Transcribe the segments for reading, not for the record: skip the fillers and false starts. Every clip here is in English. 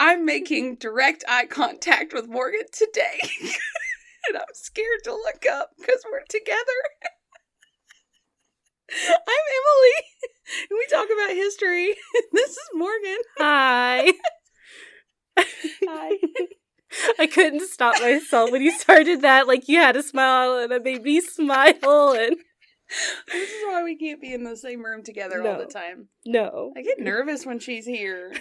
I'm making direct eye contact with Morgan today. And I'm scared to look up because we're together. I'm Emileigh, and we talk about history. This is Morgan. Hi. Hi. I couldn't stop myself when you started that. Like, you had a smile, and it made me smile, and... This is why we can't be in the same room together all the time. No. I get nervous when she's here.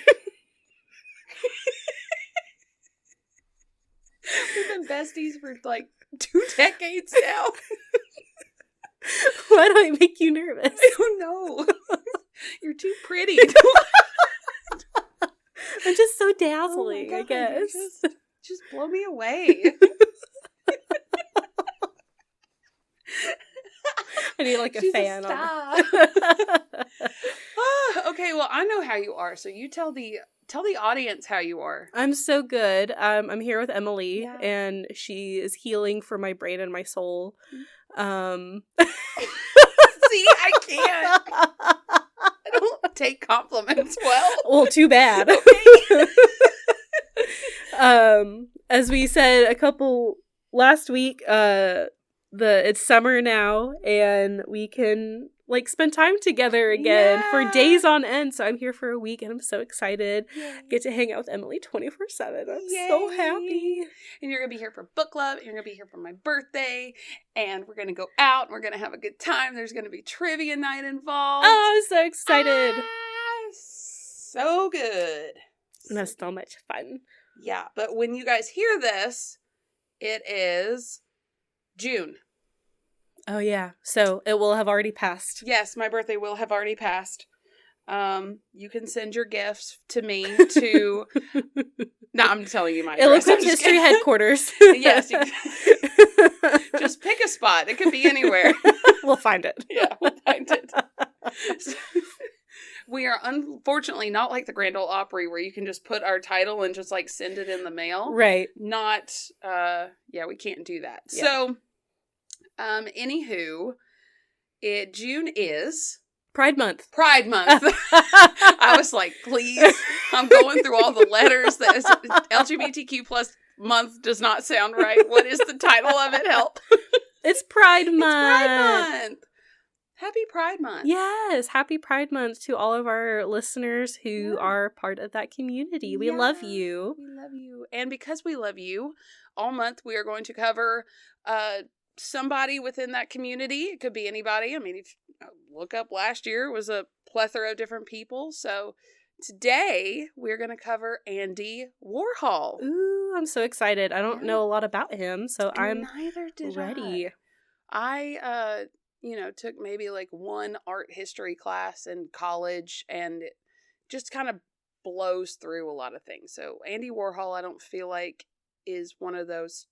We've been besties for like 2 decades now. Why do I make you nervous? I don't know. You're too pretty. I'm just so dazzling, I guess. Just blow me away. I need like a She's fan a on. Okay, well, I know how you are, so you tell the audience how you are. I'm so good. I'm here with Emileigh, Yeah. and she is healing for my brain and my soul. See, I can't. I don't take compliments well. Well, too bad. As we said last week, it's summer now, and we can like spend time together again for days on end. So I'm here for a week, and I'm so excited. Yay. Get to hang out with Emileigh 24/7. I'm Yay. so happy. And you're gonna be here for book club, and you're gonna be here for my birthday, and we're gonna go out, and we're gonna have a good time. There's gonna be trivia night involved. Oh, I'm so excited. So good. That's so much fun. Yeah, but when you guys hear this, it is June. Oh, yeah. So it will have already passed. Yes, my birthday will have already passed. You can send your gifts to me to... No, I'm telling you my address. Illequipped History headquarters. Yes. Just pick a spot. It could be anywhere. We'll find it. Yeah, we'll find it. We are unfortunately not like the Grand Ole Opry where you can just put our title and just like send it in the mail. Right. Not, we can't do that. Yeah. So, anywho, June is... Pride Month. Pride Month. I was like, please. I'm going through all the letters. That is, LGBTQ plus month does not sound right. What is the title of it? Help. It's Pride Month. It's Pride Month. Happy Pride Month. Yes. Happy Pride Month to all of our listeners who are part of that community. We love you. We love you. And because we love you, all month we are going to cover somebody within that community. It could be anybody. I mean, if you look up last year, it was a plethora of different people. So today we're going to cover Andy Warhol. Ooh, I'm so excited. I don't know a lot about him, so I'm ready. I took maybe like one art history class in college, and it just kind of blows through a lot of things. So Andy Warhol, I don't feel like is one of those,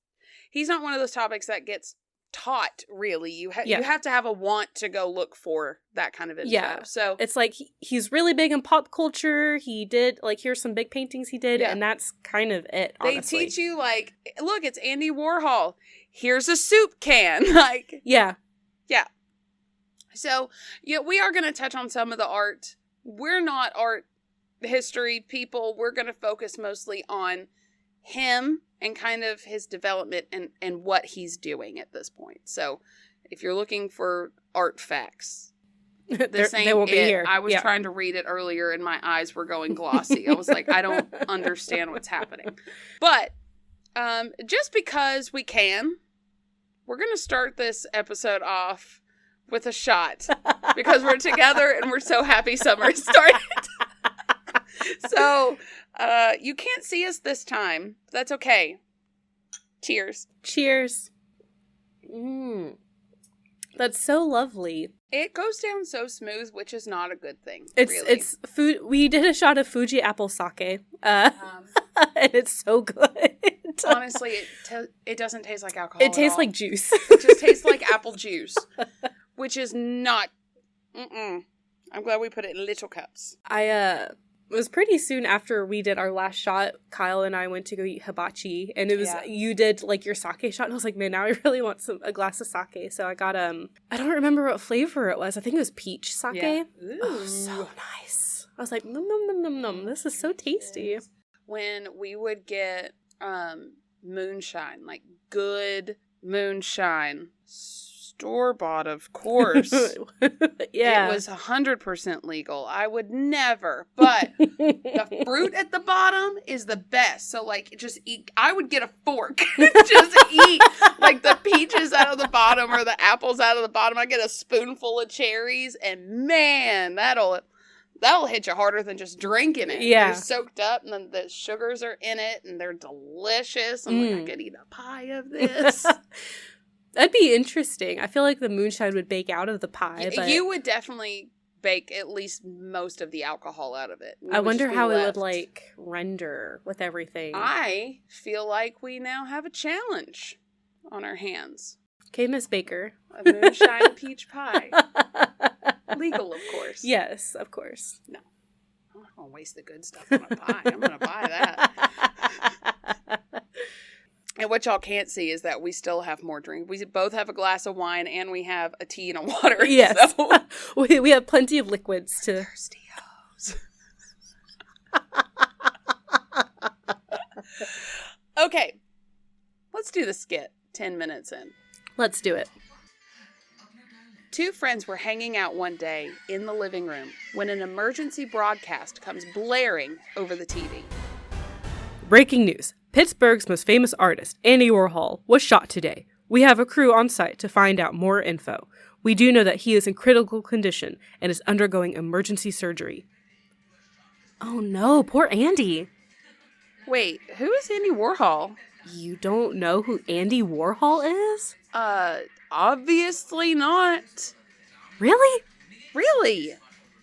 he's not one of those topics that gets taught, really. You have to have a want to go look for that kind of info. Yeah. So it's like he's really big in pop culture. He did like, here's some big paintings he did, and that's kind of it, honestly. They teach you like, look, it's Andy Warhol. Here's a soup can. Like, yeah. So, we are going to touch on some of the art. We're not art history people. We're going to focus mostly on him and kind of his development and what he's doing at this point. So, if you're looking for art facts, they won't be here. I was trying to read it earlier and my eyes were going glossy. I was like, I don't understand what's happening. But, just because we can, we're going to start this episode off with a shot because we're together and we're so happy summer started. So, you can't see us this time. That's okay. Cheers. Cheers. That's so lovely. It goes down so smooth, which is not a good thing. It's food. We did a shot of Fuji apple sake, and it's so good. Honestly, it doesn't taste like alcohol. It tastes like juice. It just tastes like apple juice, which is not. I'm glad we put it in little cups. It was pretty soon after we did our last shot. Kyle and I went to go eat hibachi, and it was you did like your sake shot, and I was like, man, now I really want a glass of sake. So I got I don't remember what flavor it was. I think it was peach sake. Yeah. Oh, so nice. I was like, nom nom nom nom nom. This is so tasty. when we would get moonshine, like good moonshine, store-bought, of course. Yeah. It was 100% legal. I would never, but the fruit at the bottom is the best. So, like, just eat. I would get a fork. Just eat, like, the peaches out of the bottom or the apples out of the bottom. I get a spoonful of cherries, and man, that'll hit you harder than just drinking it. Yeah. They're soaked up, and then the sugars are in it, and they're delicious. I'm like, I could eat a pie of this. That'd be interesting. I feel like the moonshine would bake out of the pie. But You would definitely bake at least most of the alcohol out of it. I wonder how it would, like, render with everything. I feel like we now have a challenge on our hands. Okay, Miss Baker. A moonshine peach pie. Legal, of course. Yes, of course. No. I'm not going to waste the good stuff on a pie. I'm going to buy that. And what y'all can't see is that we still have more drink. We both have a glass of wine, and we have a tea and a water. Yes. So. we have plenty of liquids to... Thirsty hoes. Okay. Let's do the skit 10 minutes in. Let's do it. Two friends were hanging out one day in the living room when an emergency broadcast comes blaring over the TV. Breaking news. Pittsburgh's most famous artist, Andy Warhol, was shot today. We have a crew on site to find out more info. We do know that he is in critical condition and is undergoing emergency surgery. Oh no, poor Andy. Wait, who is Andy Warhol? You don't know who Andy Warhol is? Obviously not. Really? Really?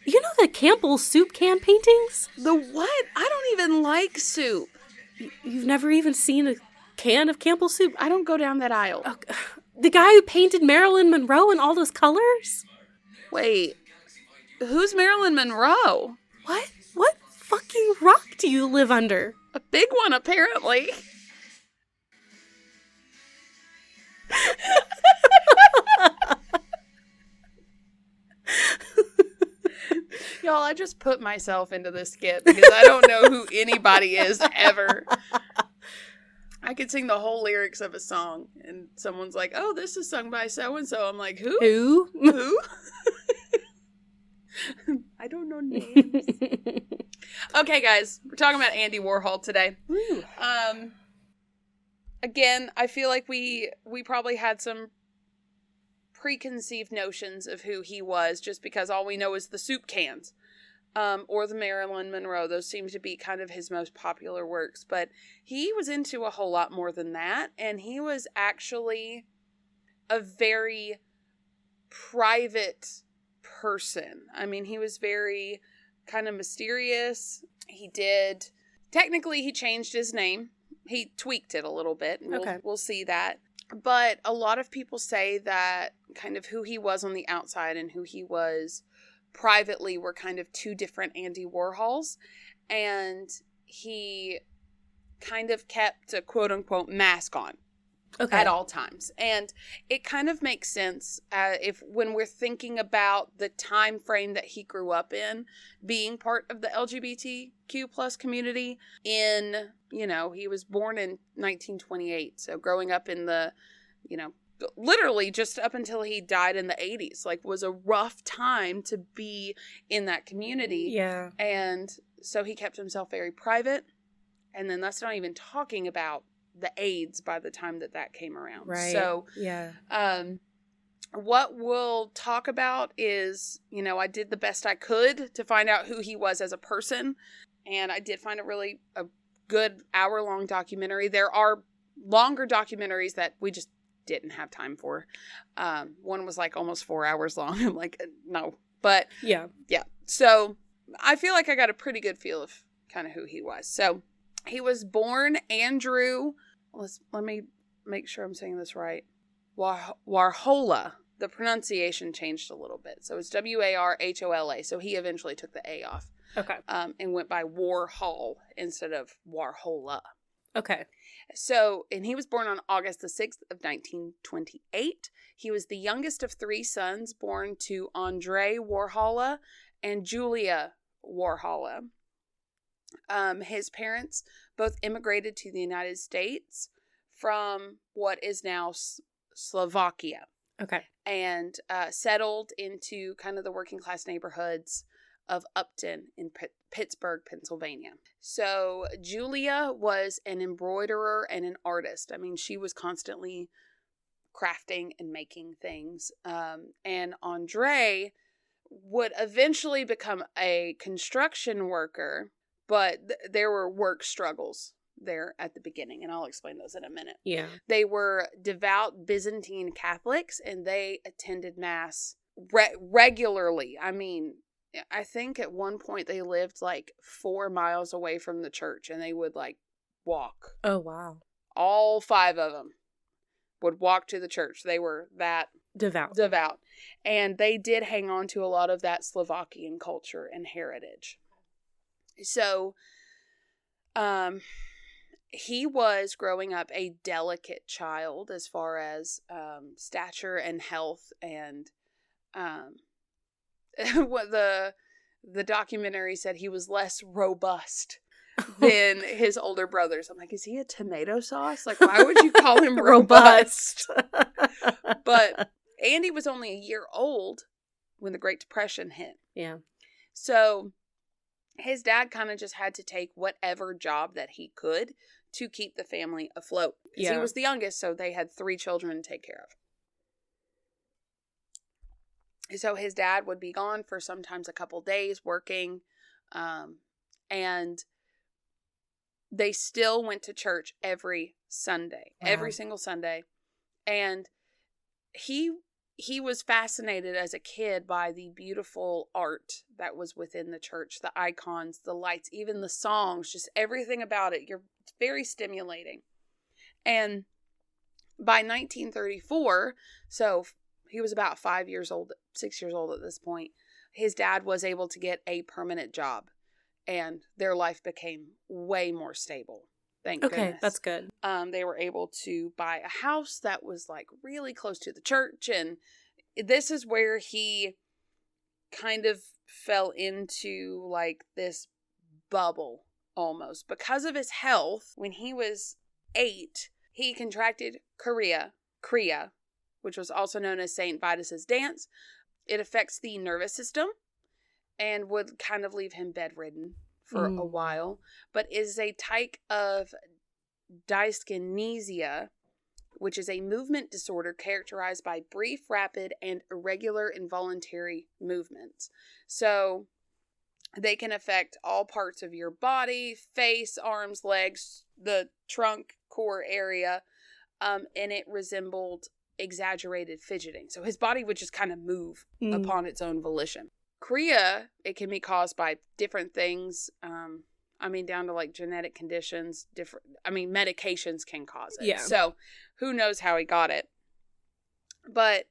You know the Campbell soup can paintings? The what? I don't even like soup. You've never even seen a can of Campbell soup? I don't go down that aisle. The guy who painted Marilyn Monroe in all those colors? Wait, who's Marilyn Monroe? What? What fucking rock do you live under? A big one, apparently. Y'all, I just put myself into this skit because I don't know who anybody is ever. I could sing the whole lyrics of a song and someone's like, oh, this is sung by so-and-so. I'm like, who? Who? I don't know names. Okay, guys, we're talking about Andy Warhol today. Again, I feel like we probably had some preconceived notions of who he was just because all we know is the soup cans or the Marilyn Monroe. Those seem to be kind of his most popular works, but he was into a whole lot more than that, and he was actually a very private person. I mean, he was very kind of mysterious. He changed his name. He tweaked it a little bit, and we'll see that. But a lot of people say that kind of who he was on the outside and who he was privately were kind of two different Andy Warhols. And he kind of kept a quote-unquote mask on at all times. And it kind of makes sense when we're thinking about the time frame that he grew up in, being part of the LGBTQ plus community in, he was born in 1928. So growing up in the, literally just up until he died in the 80s, was a rough time to be in that community. Yeah. And so he kept himself very private. And then that's not even talking about the AIDS by the time that came around. Right. So, yeah. What we'll talk about is, I did the best I could to find out who he was as a person. And I did find a good hour-long documentary. There are longer documentaries that we just didn't have time for. One was almost 4 hours long. I'm like, no. But yeah. So I feel like I got a pretty good feel of kind of who he was. So he was born Andrew. Let me make sure I'm saying this right. Warhola. The pronunciation changed a little bit. So it's Warhola. So he eventually took the A off. Okay. And went by Warhol instead of Warhola. Okay. So, and he was born on August the 6th of 1928. He was the youngest of three sons born to Andrei Warhola and Julia Warhola. His parents both immigrated to the United States from what is now Slovakia. Okay. And settled into kind of the working class neighborhoods of Upton in Pittsburgh, Pennsylvania. So Julia was an embroiderer and an artist. I mean, she was constantly crafting and making things. And Andre would eventually become a construction worker, but there were work struggles there at the beginning, and I'll explain those in a minute. Yeah. They were devout Byzantine Catholics, and they attended Mass regularly. I mean, I think at one point they lived like 4 miles away from the church, and they would like walk. Oh, wow. All 5 of them would walk to the church. They were that devout. And they did hang on to a lot of that Slovakian culture and heritage. So, he was growing up a delicate child as far as stature and health, and what the documentary said, he was less robust than his older brothers. I'm like, is he a tomato sauce? Like, why would you call him robust? But Andy was only a year old when the Great Depression hit. Yeah. So his dad kind of just had to take whatever job that he could to keep the family afloat. Because he was the youngest, so they had 3 children to take care of. So his dad would be gone for sometimes a couple days working, and they still went to church every Sunday, every single Sunday. And he was fascinated as a kid by the beautiful art that was within the church, the icons, the lights, even the songs, just everything about it. It's very stimulating. And by 1934, so he was about 6 years old at this point, his dad was able to get a permanent job, and their life became way more stable. Thank goodness. Okay, that's good. They were able to buy a house that was like really close to the church, and this is where he kind of fell into like this bubble almost. Because of his health, when he was 8, he contracted chorea, which was also known as St. Vitus's dance. It affects the nervous system and would kind of leave him bedridden for a while, but is a type of dyskinesia, which is a movement disorder characterized by brief, rapid, and irregular involuntary movements. So they can affect all parts of your body, face, arms, legs, the trunk, core area, and it resembled exaggerated fidgeting. So his body would just kind of move upon its own volition. Chorea, it can be caused by different things. Down to like genetic conditions, medications can cause it. Yeah. So who knows how he got it. But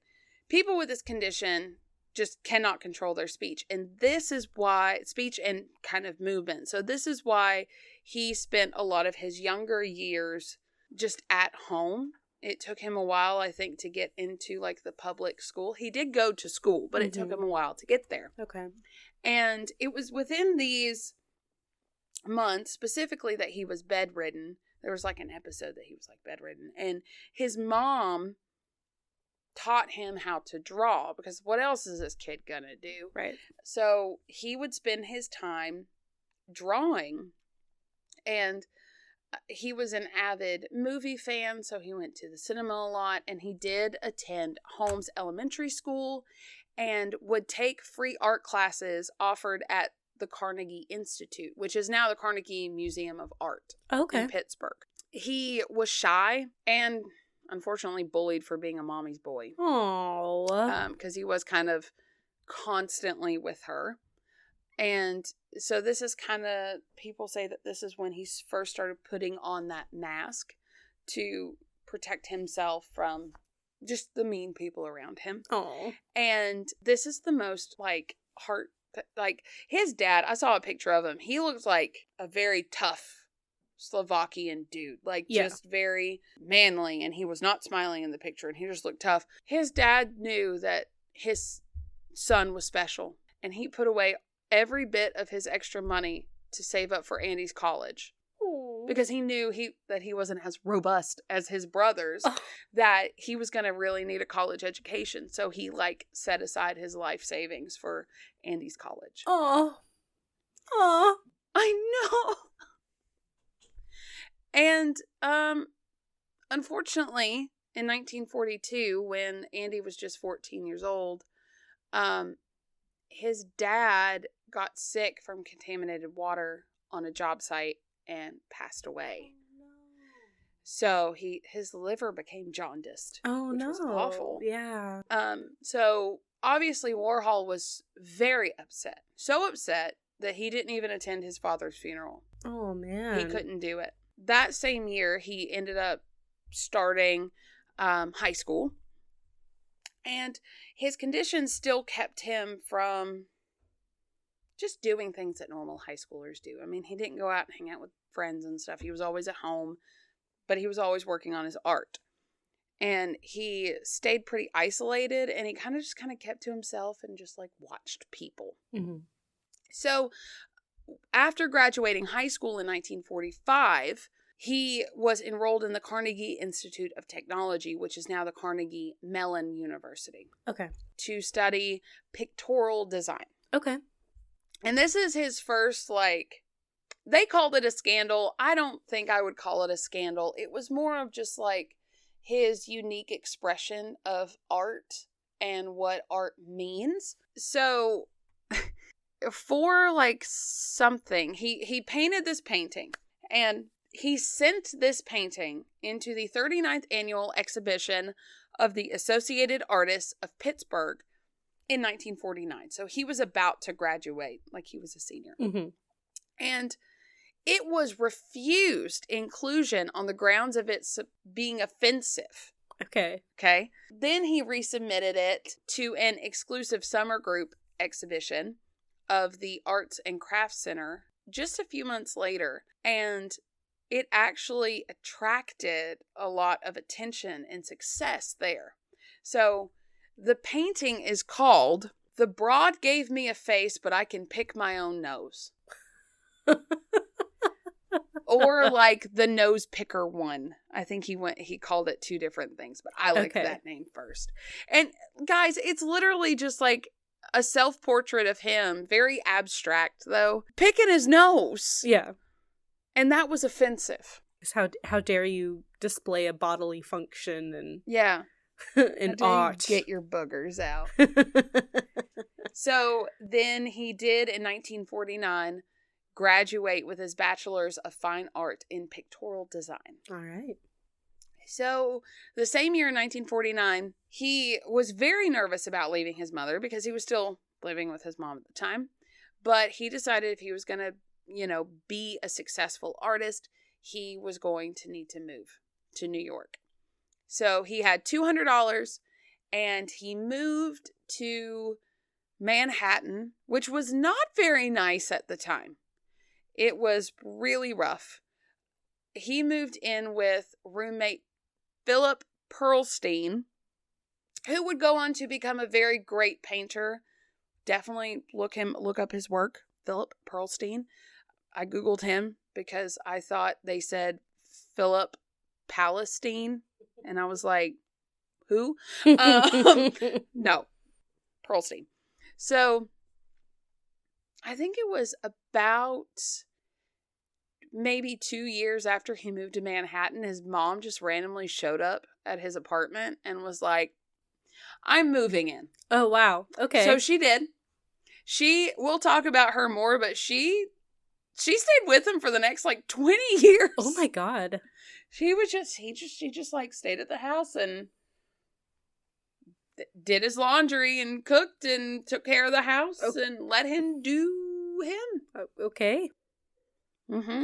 people with this condition just cannot control their speech. And this is why, speech and kind of movement. So this is why he spent a lot of his younger years just at home. It took him a while, I think, to get into like the public school. He did go to school, but it took him a while to get there. Okay. And it was within these months specifically that he was bedridden. There was like an episode that he was like bedridden, and his mom taught him how to draw, because what else is this kid gonna do? Right. So he would spend his time drawing, and he was an avid movie fan, so he went to the cinema a lot, and he did attend Holmes Elementary School and would take free art classes offered at the Carnegie Institute, which is now the Carnegie Museum of Art in Pittsburgh. He was shy and unfortunately bullied for being a mommy's boy. Aww. Because he was kind of constantly with her. And so this is kind of, people say that this is when he first started putting on that mask to protect himself from just the mean people around him. Aww. And this is the most like his dad, I saw a picture of him. He looks like a very tough Slovakian dude, like just very manly, and he was not smiling in the picture, and he just looked tough. His dad knew that his son was special, and he put away every bit of his extra money to save up for Andy's college. Aww. Because he knew that he wasn't as robust as his brothers, that he was going to really need a college education. So he like set aside his life savings for Andy's college. Oh, oh, I know. And unfortunately, in 1942, when Andy was just 14 years old, his dad got sick from contaminated water on a job site and passed away. no. So his liver became jaundiced. Oh, which was awful. Yeah. So obviously Warhol was very upset. So upset that he didn't even attend his father's funeral. Oh, man. He couldn't do it. That same year, he ended up starting high school. And his condition still kept him from just doing things that normal high schoolers do. I mean, he didn't go out and hang out with friends and stuff. He was always at home, but he was always working on his art. And he stayed pretty isolated, and he kind of kept to himself and just like watched people. Mm-hmm. So after graduating high school in 1945, he was enrolled in the Carnegie Institute of Technology, which is now the Carnegie Mellon University. Okay. To study pictorial design. Okay. And this is his first, like, they called it a scandal. I don't think I would call it a scandal. It was more of just, like, his unique expression of art and what art means. So, for, like, something, he painted this painting. And he sent this painting into the 39th Annual Exhibition of the Associated Artists of Pittsburgh in 1949. So he was about to graduate, like he was a senior. Mm-hmm. And it was refused inclusion on the grounds of it being offensive. Okay. Okay. Then he resubmitted it to an exclusive summer group exhibition of the Arts and Crafts Center just a few months later. And it actually attracted a lot of attention and success there. So the painting is called "The Broad Gave Me a Face, But I Can Pick My Own Nose." Or like the Nose Picker one. I think he called it two different things, but I liked that name first. And guys, it's literally just like a self-portrait of him, very abstract though, picking his nose. Yeah. And that was offensive. How dare you display a bodily function and yeah. in art. Get your boogers out. So then he did in 1949 graduate with his bachelor's of fine art in pictorial design. All right. So the same year in 1949, he was very nervous about leaving his mother because he was still living with his mom at the time. But he decided if he was going to, be a successful artist, he was going to need to move to New York. So he had $200 and he moved to Manhattan, which was not very nice at the time. It was really rough. He moved in with roommate Philip Pearlstein, who would go on to become a very great painter. Definitely look up his work, Philip Pearlstein. I Googled him because I thought they said Philip Palestine. And I was like, who? No, Pearlstein. So I think it was about maybe 2 years after he moved to Manhattan, his mom just randomly showed up at his apartment and was like, I'm moving in. Oh, wow. Okay. So she did. We'll talk about her more, but she stayed with him for the next 20 years. Oh my God. She just stayed at the house and did his laundry and cooked and took care of the house and let him do him. Okay. Mm-hmm.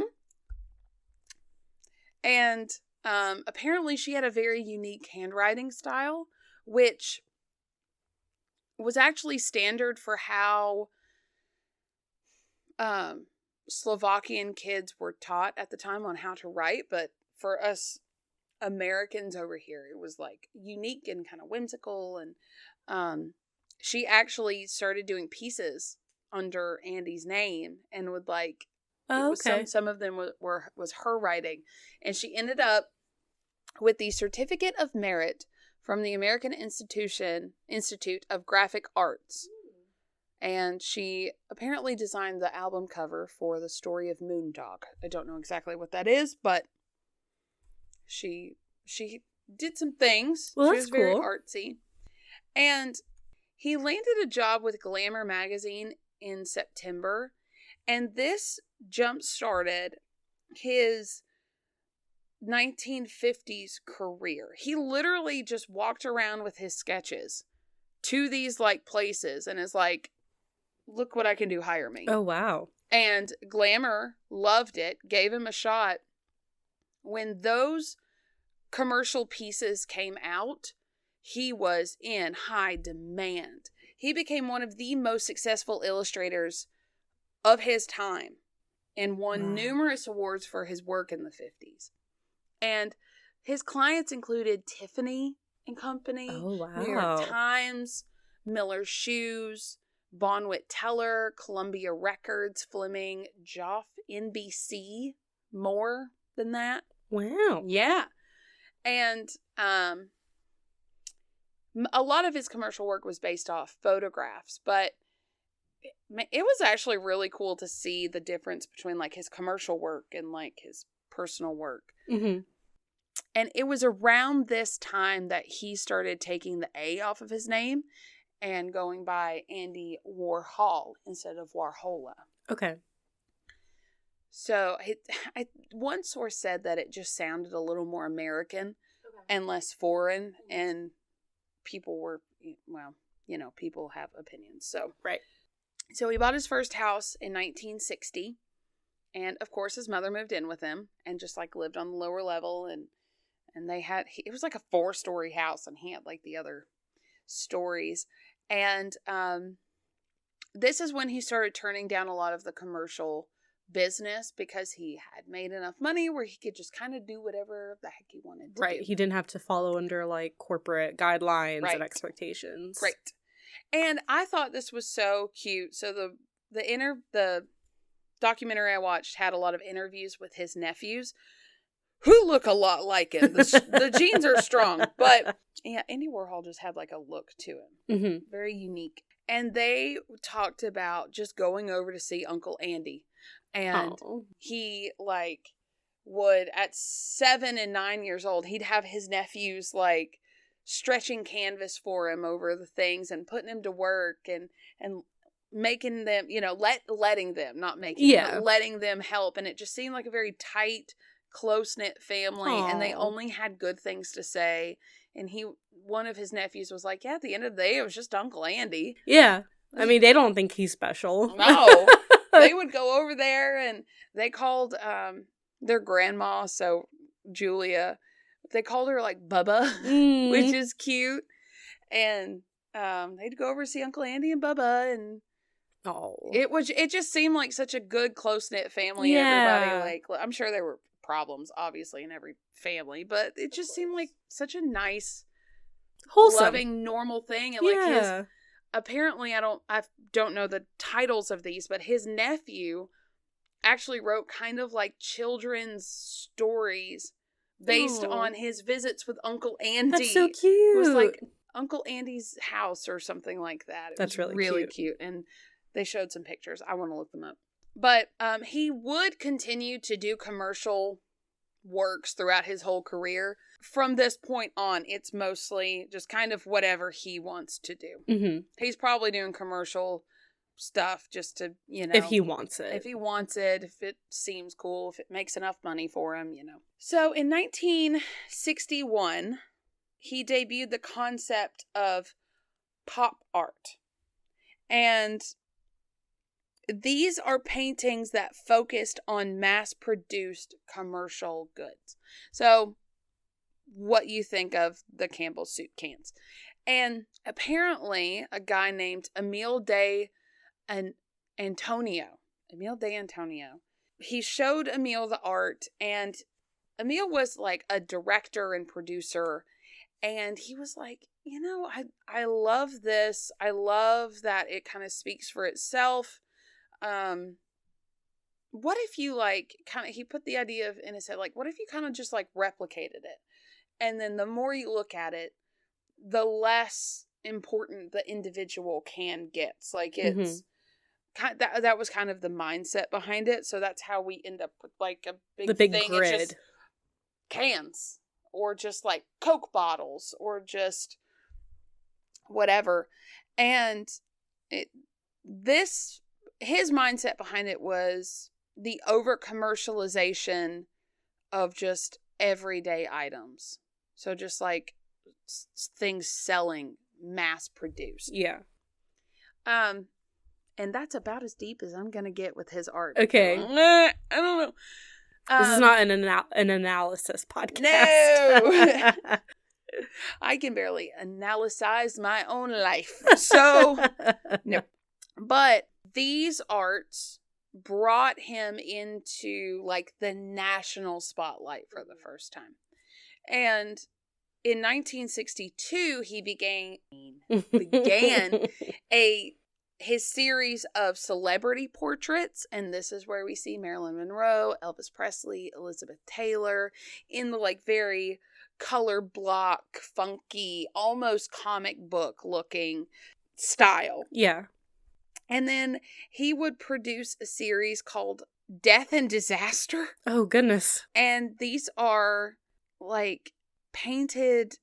And apparently she had a very unique handwriting style, which was actually standard for how Slovakian kids were taught at the time on how to write, but for us Americans over here, it was unique and kind of whimsical. And she actually started doing pieces under Andy's name and would Oh, okay. Some of them was her writing. And she ended up with the Certificate of Merit from the American Institute of Graphic Arts. And she apparently designed the album cover for The Story of Moondog. I don't know exactly what that is, but she did some things. Well, she that's was very cool. artsy. And he landed a job with Glamour magazine in September, and this jump-started his 1950s career. He literally just walked around with his sketches to these like places and is like, look what I can do, hire me. Oh, wow. And Glamour loved it, gave him a shot. When those commercial pieces came out, he was in high demand. He became one of the most successful illustrators of his time and won numerous awards for his work in the 50s. And his clients included Tiffany and Company, Oh, wow. New York Times, Miller Shoes, Bonwit Teller, Columbia Records, Fleming, Joff, NBC, more than that. Wow. Yeah. And a lot of his commercial work was based off photographs, but it was actually really cool to see the difference between like his commercial work and like his personal work. Mm-hmm. And it was around this time that he started taking the A off of his name and going by Andy Warhol instead of Warhola. Okay. So one source said that it just sounded a little more American and less foreign, and people were, well, people have opinions. So right. So he bought his first house in 1960, and of course his mother moved in with him and just like lived on the lower level, and they had, it was like a 4-story house, and he had like the other stories. And this is when he started turning down a lot of the commercial business because he had made enough money where he could just kind of do whatever the heck he wanted to do. He didn't have to follow under like corporate guidelines Right. and expectations. Right. And I thought this was so cute. So the documentary I watched had a lot of interviews with his nephews who look a lot like him. The genes are strong, but yeah, Andy Warhol just had like a look to him. Mm-hmm. Very unique. And they talked about just going over to see Uncle Andy. And he like would, at 7 and 9 years old, he'd have his nephews like stretching canvas for him over the things and putting him to work and making them, letting them, not making, but letting them help. And it just seemed like a very tight, close-knit family. Aww. And they only had good things to say. And one of his nephews was like, yeah, at the end of the day, it was just Uncle Andy. Yeah. I mean, they don't think he's special. No. They would go over there, and they called their grandma, so Julia, they called her like Bubba, which is cute. And they'd go over to see Uncle Andy and Bubba, and it just seemed like such a good, close-knit family. Yeah. Everybody, like, I'm sure there were problems, obviously, in every family, but it just seemed like such a nice, wholesome, loving, normal thing. And like his, apparently, I don't know the titles of these, but his nephew actually wrote kind of like children's stories based on his visits with Uncle Andy. That's so cute. It was like Uncle Andy's house or something like that. That's was really cute. And they showed some pictures. I want to look them up. But he would continue to do commercial works throughout his whole career. From this point on, it's mostly just kind of whatever he wants to do. Mm-hmm. He's probably doing commercial stuff just to, if he wants it. If he wants it, if it seems cool, if it makes enough money for him, So in 1961, he debuted the concept of pop art. And these are paintings that focused on mass-produced commercial goods. So, what you think of the Campbell's soup cans. And apparently, a guy named Emileigh and Antonio, he showed Emileigh the art, and Emileigh was like a director and producer, and he was like, I love this. I love that it kind of speaks for itself. what if you like kind of, he put the idea in his head, like, what if you kind of just like replicated it? And then the more you look at it, the less important the individual can gets. Like it's kind of, that was kind of the mindset behind it. So that's how we end up with like a big thing. Grid. It's just cans or just like Coke bottles or just whatever. And his mindset behind it was the over commercialization of just everyday items. So just like things selling, mass produced. Yeah. And that's about as deep as I'm gonna get with his art. Okay. I don't know. This is not an analysis podcast. No. I can barely analyze my own life. So, no. But these arts brought him into like the national spotlight for the first time. And in 1962, he began his series of celebrity portraits, and this is where we see Marilyn Monroe, Elvis Presley, Elizabeth Taylor in the like very color block, funky, almost comic book looking style. Yeah. And then he would produce a series called Death and Disaster. Oh, goodness. And these are like painted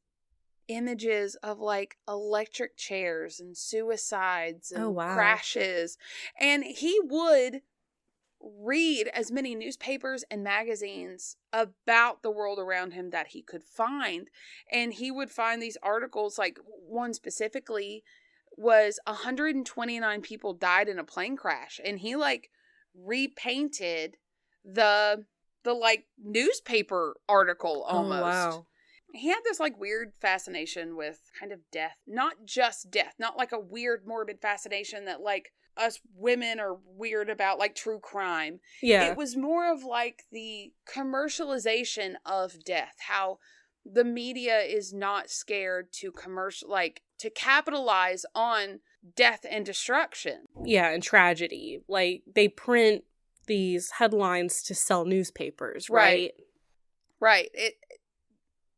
images of like electric chairs and suicides and crashes. And he would read as many newspapers and magazines about the world around him that he could find. And he would find these articles, like one specifically was 129 people died in a plane crash. And he like repainted the like newspaper article almost. Oh, wow. He had this like weird fascination with kind of death, not just death, not like a weird morbid fascination that like us women are weird about, like true crime. Yeah. It was more of like the commercialization of death, how the media is not scared to to capitalize on death and destruction. Yeah, and tragedy. Like they print these headlines to sell newspapers, right? Right.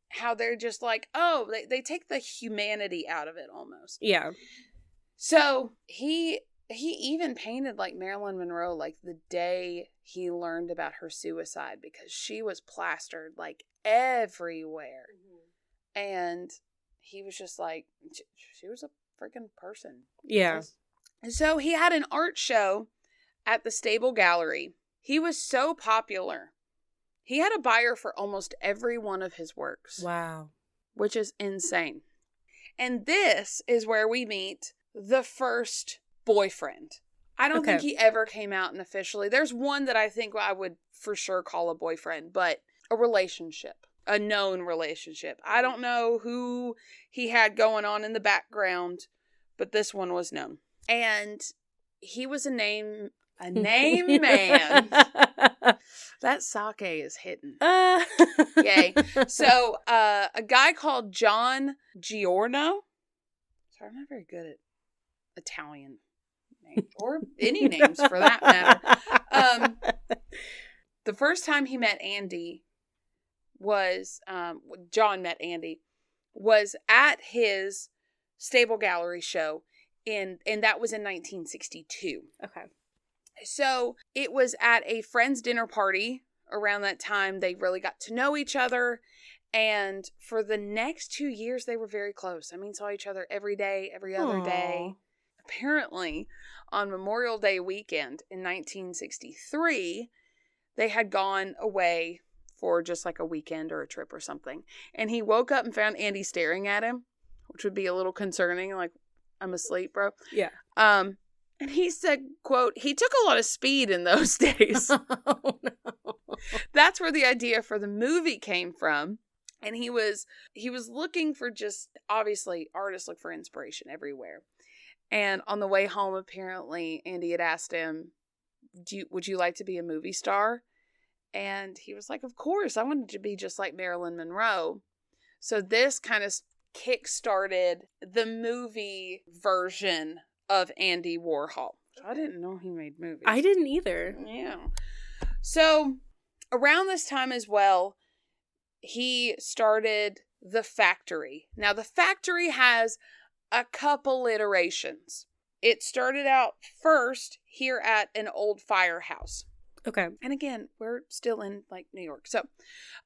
How they're just like, oh, they take the humanity out of it almost. Yeah. So he even painted like Marilyn Monroe like the day he learned about her suicide, because she was plastered like everywhere. Mm-hmm. And he was just like, she was a freaking person. Yeah. And so he had an art show at the Stable Gallery. He was so popular. He had a buyer for almost every one of his works. Wow. Which is insane. And this is where we meet the first boyfriend. I don't think he ever came out and officially. There's one that I think I would for sure call a boyfriend, but a relationship. A known relationship. I don't know who he had going on in the background, but this one was known. And he was a name man. That sake is hitting. Yay. So, a guy called John Giorno. Sorry, I'm not very good at Italian names, or any names for that matter. The first time he met Andy was, John met Andy, was at his Stable Gallery show, and that was in 1962. Okay. So it was at a friend's dinner party around that time. They really got to know each other. And for the next 2 years, they were very close. I mean, saw each other every day, every other day. Apparently, on Memorial Day weekend in 1963, they had gone away for just like a weekend or a trip or something. And he woke up and found Andy staring at him, which would be a little concerning. Like, I'm asleep, bro. Yeah. And he said, quote, he took a lot of speed in those days. Oh, no. That's where the idea for the movie came from. And he was looking for just, obviously, artists look for inspiration everywhere. And on the way home, apparently, Andy had asked him, would you like to be a movie star? And he was like, of course, I wanted to be just like Marilyn Monroe. So this kind of kick-started the movie version of Andy Warhol. I didn't know he made movies. I didn't either. Yeah. So, around this time as well, he started The Factory. Now, The Factory has a couple iterations. It started out first here at an old firehouse. Okay. And again, we're still in, like, New York. So,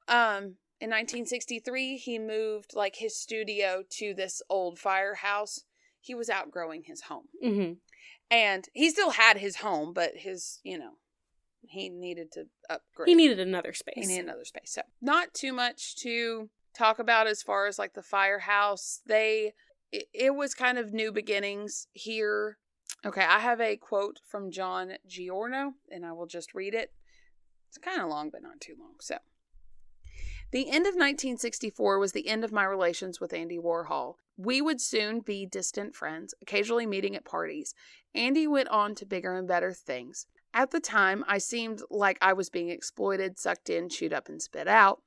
in 1963, he moved, like, his studio to this old firehouse. He was outgrowing his home. Mm-hmm. And he still had his home, but his, he needed to upgrade. He needed another space. So, not too much to talk about as far as, like, the firehouse. It was kind of new beginnings here. Okay, I have a quote from John Giorno, and I will just read it. It's kind of long, but not too long. So, the end of 1964 was the end of my relations with Andy Warhol. We would soon be distant friends, occasionally meeting at parties. Andy went on to bigger and better things. At the time, I seemed like I was being exploited, sucked in, chewed up, and spit out.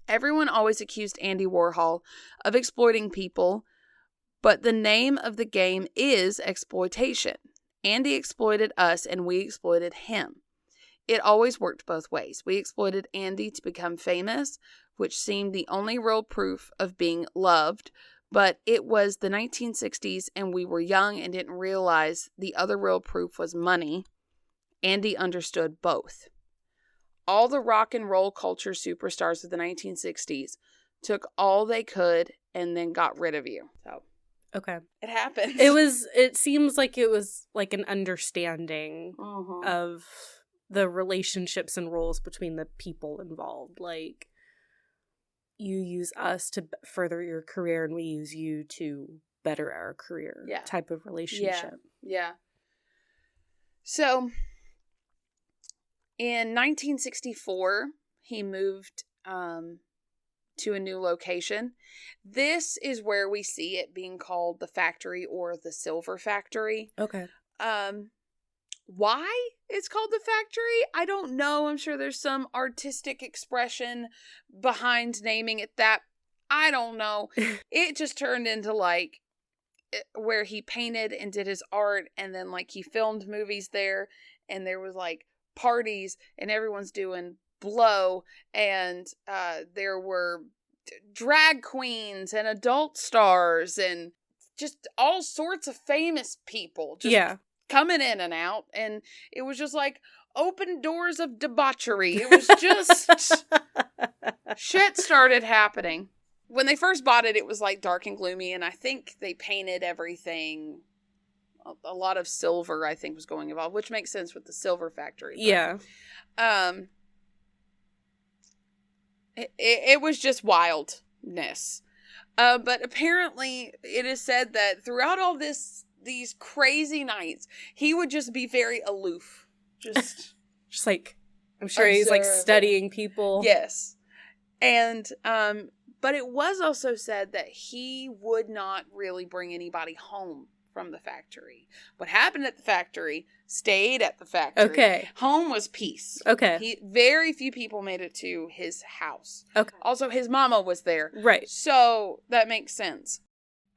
Everyone always accused Andy Warhol of exploiting people, but the name of the game is exploitation. Andy exploited us, and we exploited him. It always worked both ways. We exploited Andy to become famous, which seemed the only real proof of being loved, but it was the 1960s and we were young and didn't realize the other real proof was money. Andy understood both. All the rock and roll culture superstars of the 1960s took all they could and then got rid of you. So, okay. It happened. It seems like it was like an understanding of the relationships and roles between the people involved. Like, you use us to further your career and we use you to better our career type of relationship. Yeah. So, in 1964, he moved to a new location. This is where we see it being called the Factory or the Silver Factory. Okay. Why it's called the Factory, I don't know. I'm sure there's some artistic expression behind naming it that. I don't know. It just turned into, like, where he painted and did his art, and then, like, he filmed movies there, and there was, like, parties, and everyone's doing blow, and there were drag queens and adult stars and just all sorts of famous people just coming in and out, and it was just like open doors of debauchery. It was just shit started happening. When they first bought it, it was like dark and gloomy, and I think they painted everything. A lot of silver, I think, was going involved, which makes sense with the Silver Factory. But, it was just wildness. But apparently, it is said that throughout all these crazy nights, he would just be very aloof. Just like, I'm sure he's like studying people. Yes. And, but it was also said that he would not really bring anybody home from the factory. What happened at the factory stayed at the factory. Okay. Home was peace. Okay. Very few people made it to his house. Okay. Also, his mama was there. Right. So that makes sense.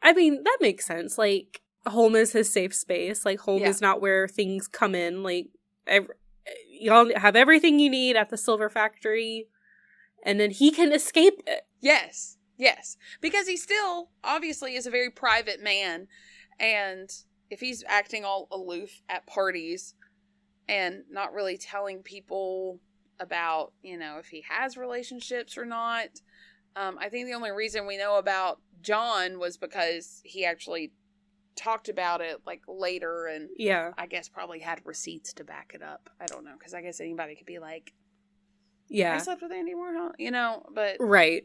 I mean, that makes sense. Like, home is his safe space. Like, home is not where things come in. Like, y'all have everything you need at the Silver Factory, and then he can escape it. Yes. Because he still, obviously, is a very private man. And if he's acting all aloof at parties and not really telling people about, if he has relationships or not, I think the only reason we know about John was because he actually talked about it, like, later, and I guess probably had receipts to back it up. I don't know, because I guess anybody could be like, I slept with Andy Warhol, but... Right.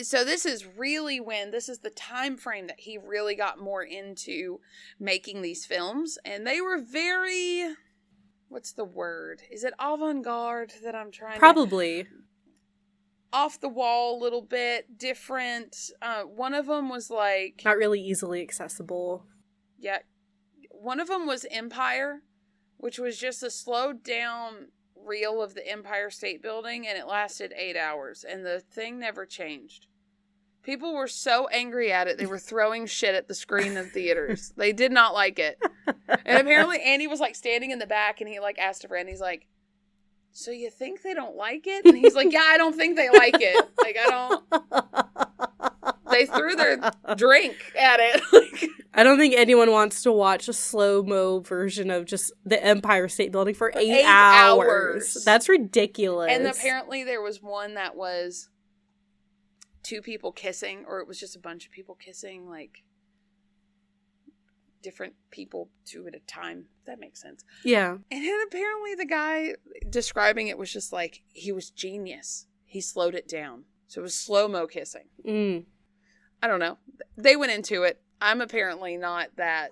So this is the time frame that he really got more into making these films. And they were very, what's the word? Is it avant-garde that I'm trying Probably. Off the wall a little bit, different. One of them was like... Not really easily accessible. Yeah. One of them was Empire, which was just a slowed down reel of the Empire State Building, and it lasted 8 hours, and the thing never changed. People were so angry at it, they were throwing shit at the screen in theaters. They did not like it. And apparently Andy was, like, standing in the back, and he, like, asked a friend, he's like, so you think they don't like it? And he's like, yeah, I don't think they like it. Like, I don't... They threw their drink at it. Like, I don't think anyone wants to watch a slow-mo version of just the Empire State Building for 8 hours. That's ridiculous. And apparently there was one that was 2 people kissing, or it was just a bunch of people kissing, like, different people 2 at a time. If that makes sense. Yeah. And then apparently the guy describing it was just like, he was genius. He slowed it down. So it was slow-mo kissing. I don't know. They went into it. I'm apparently not that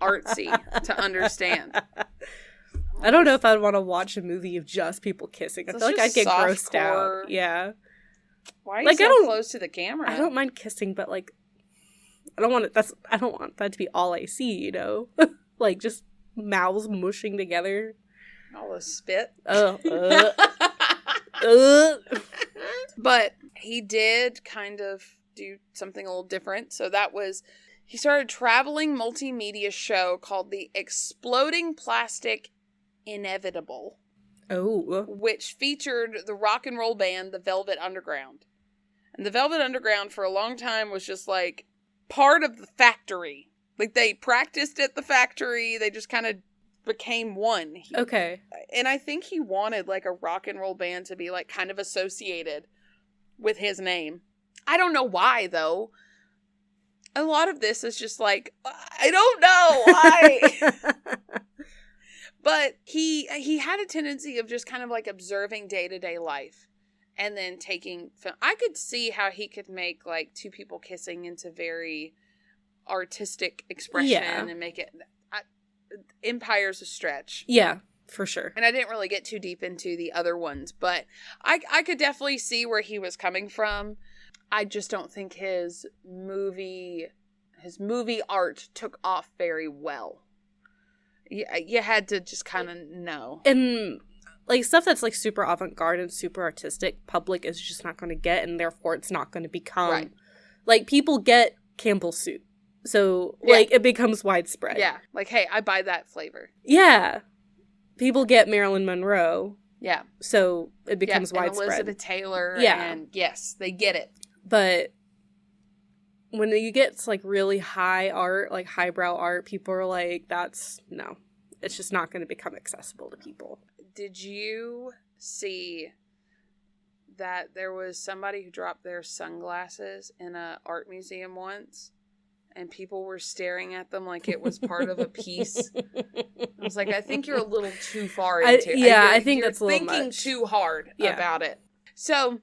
artsy to understand. I don't know if I'd want to watch a movie of just people kissing. I feel like I'd get grossed out. Yeah. Why are you so close to the camera? I don't mind kissing, but, like, I don't want that to be all I see, you know? Like, just mouths mushing together. All the spit. But he did kind of do something a little different. So that was, he started a traveling multimedia show called The Exploding Plastic Inevitable. Oh. Which featured the rock and roll band, the Velvet Underground. And the Velvet Underground for a long time was just like part of the factory. Like, they practiced at the factory. They just kind of became one. Okay. And I think he wanted, like, a rock and roll band to be, like, kind of associated with his name. I don't know why, though. A lot of this is just like, I don't know why. But he had a tendency of just kind of, like, observing day-to-day life and then taking film. I could see how he could make, like, 2 people kissing into very artistic expression and make it... Empire's a stretch. Yeah, for sure. And I didn't really get too deep into the other ones, but I could definitely see where he was coming from. I just don't think his movie art took off very well. You had to just kind of know. And, like, stuff that's, like, super avant-garde and super artistic, public is just not going to get, and therefore it's not going to become... Right. Like, people get Campbell's soup. So, like, it becomes widespread. Yeah. Like, hey, I buy that flavor. Yeah. People get Marilyn Monroe. Yeah. So, it becomes widespread. And Elizabeth Taylor. Yeah. And, yes, they get it. But when you get to, like, really high art, like, highbrow art, people are like, no. It's just not going to become accessible to people. Did you see that there was somebody who dropped their sunglasses in an art museum once? And people were staring at them like it was part of a piece. I was like, I think you're a little too far into it. I think that's a little much. You're thinking too hard about it. So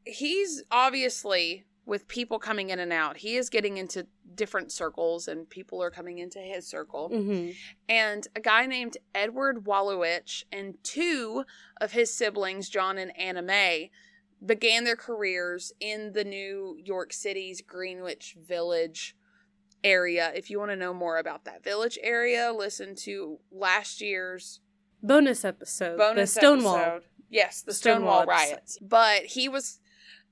he's obviously, with people coming in and out, he is getting into different circles, and people are coming into his circle. Mm-hmm. And a guy named Edward Wallowich and 2 of his siblings, John and Anna Mae, began their careers in the New York City's Greenwich Village area. If you want to know more about that Village area, listen to last year's bonus episode. The Stonewall. Episode. Yes, the Stonewall riots. But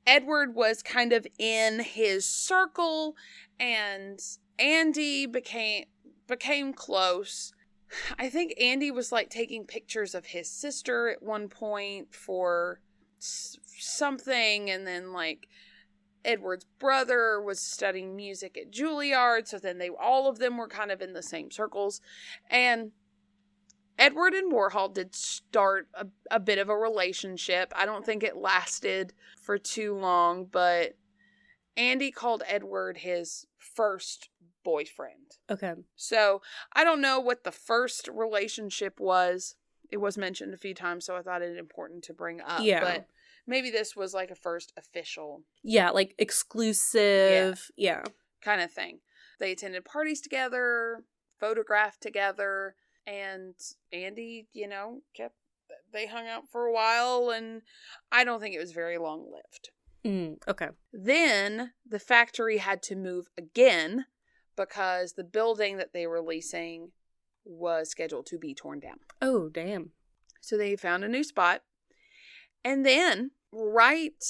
Edward was kind of in his circle, and Andy became close. I think Andy was, like, taking pictures of his sister at one point for something, and then, like, Edward's brother was studying music at Juilliard, so then all of them were kind of in the same circles. And Edward and Warhol did start a bit of a relationship. I don't think it lasted for too long, but Andy called Edward his first boyfriend. Okay. So I don't know what the first relationship was. It was mentioned a few times, so I thought it important to bring up. Yeah. But maybe this was like a first official. Yeah, like exclusive. Yeah. Kind of thing. They attended parties together, photographed together, and Andy, they hung out for a while, and I don't think it was very long-lived. Okay. Then the factory had to move again because the building that they were leasing was scheduled to be torn down. Oh, damn. So they found a new spot. And then, right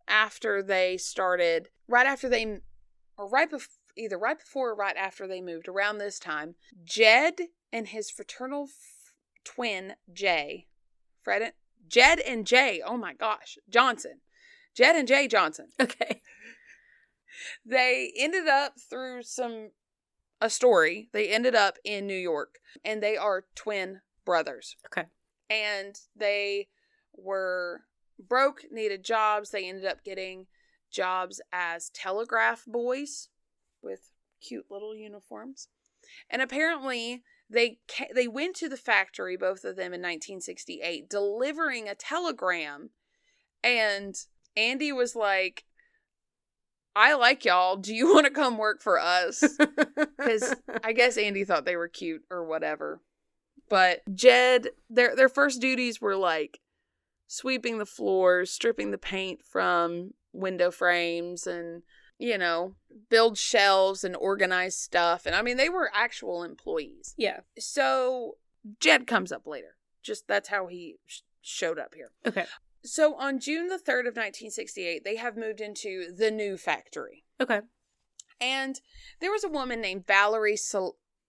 after they started, right after they, or right before, either right before or right after they moved, around this time, Jed and his fraternal twin, Jay, Jed and Jay, oh my gosh, Johnson. Jed and Jay Johnson. Okay. They ended up a story. They ended up in New York, and they are twin brothers. Okay. And they were broke, needed jobs. They ended up getting jobs as telegraph boys with cute little uniforms. And apparently they went to the factory, both of them, in 1968, delivering a telegram. And Andy was like, I like y'all. Do you want to come work for us? Because I guess Andy thought they were cute or whatever. But Jed, their first duties were like sweeping the floors, stripping the paint from window frames, and, you know, build shelves and organize stuff. And I mean, they were actual employees. Yeah. So Jed comes up later. Just that's how he showed up here. Okay. So on June the 3rd of 1968, they have moved into the new factory. Okay. And there was a woman named Valerie Solanas,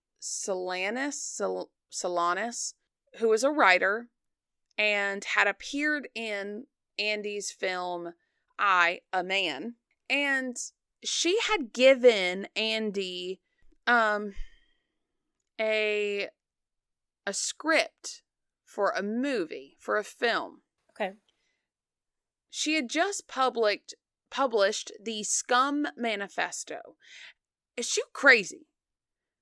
who was a writer and had appeared in Andy's film, I, a Man. And she had given Andy a script for a movie, for a film. Okay. She had just published the Scum Manifesto. Is she crazy?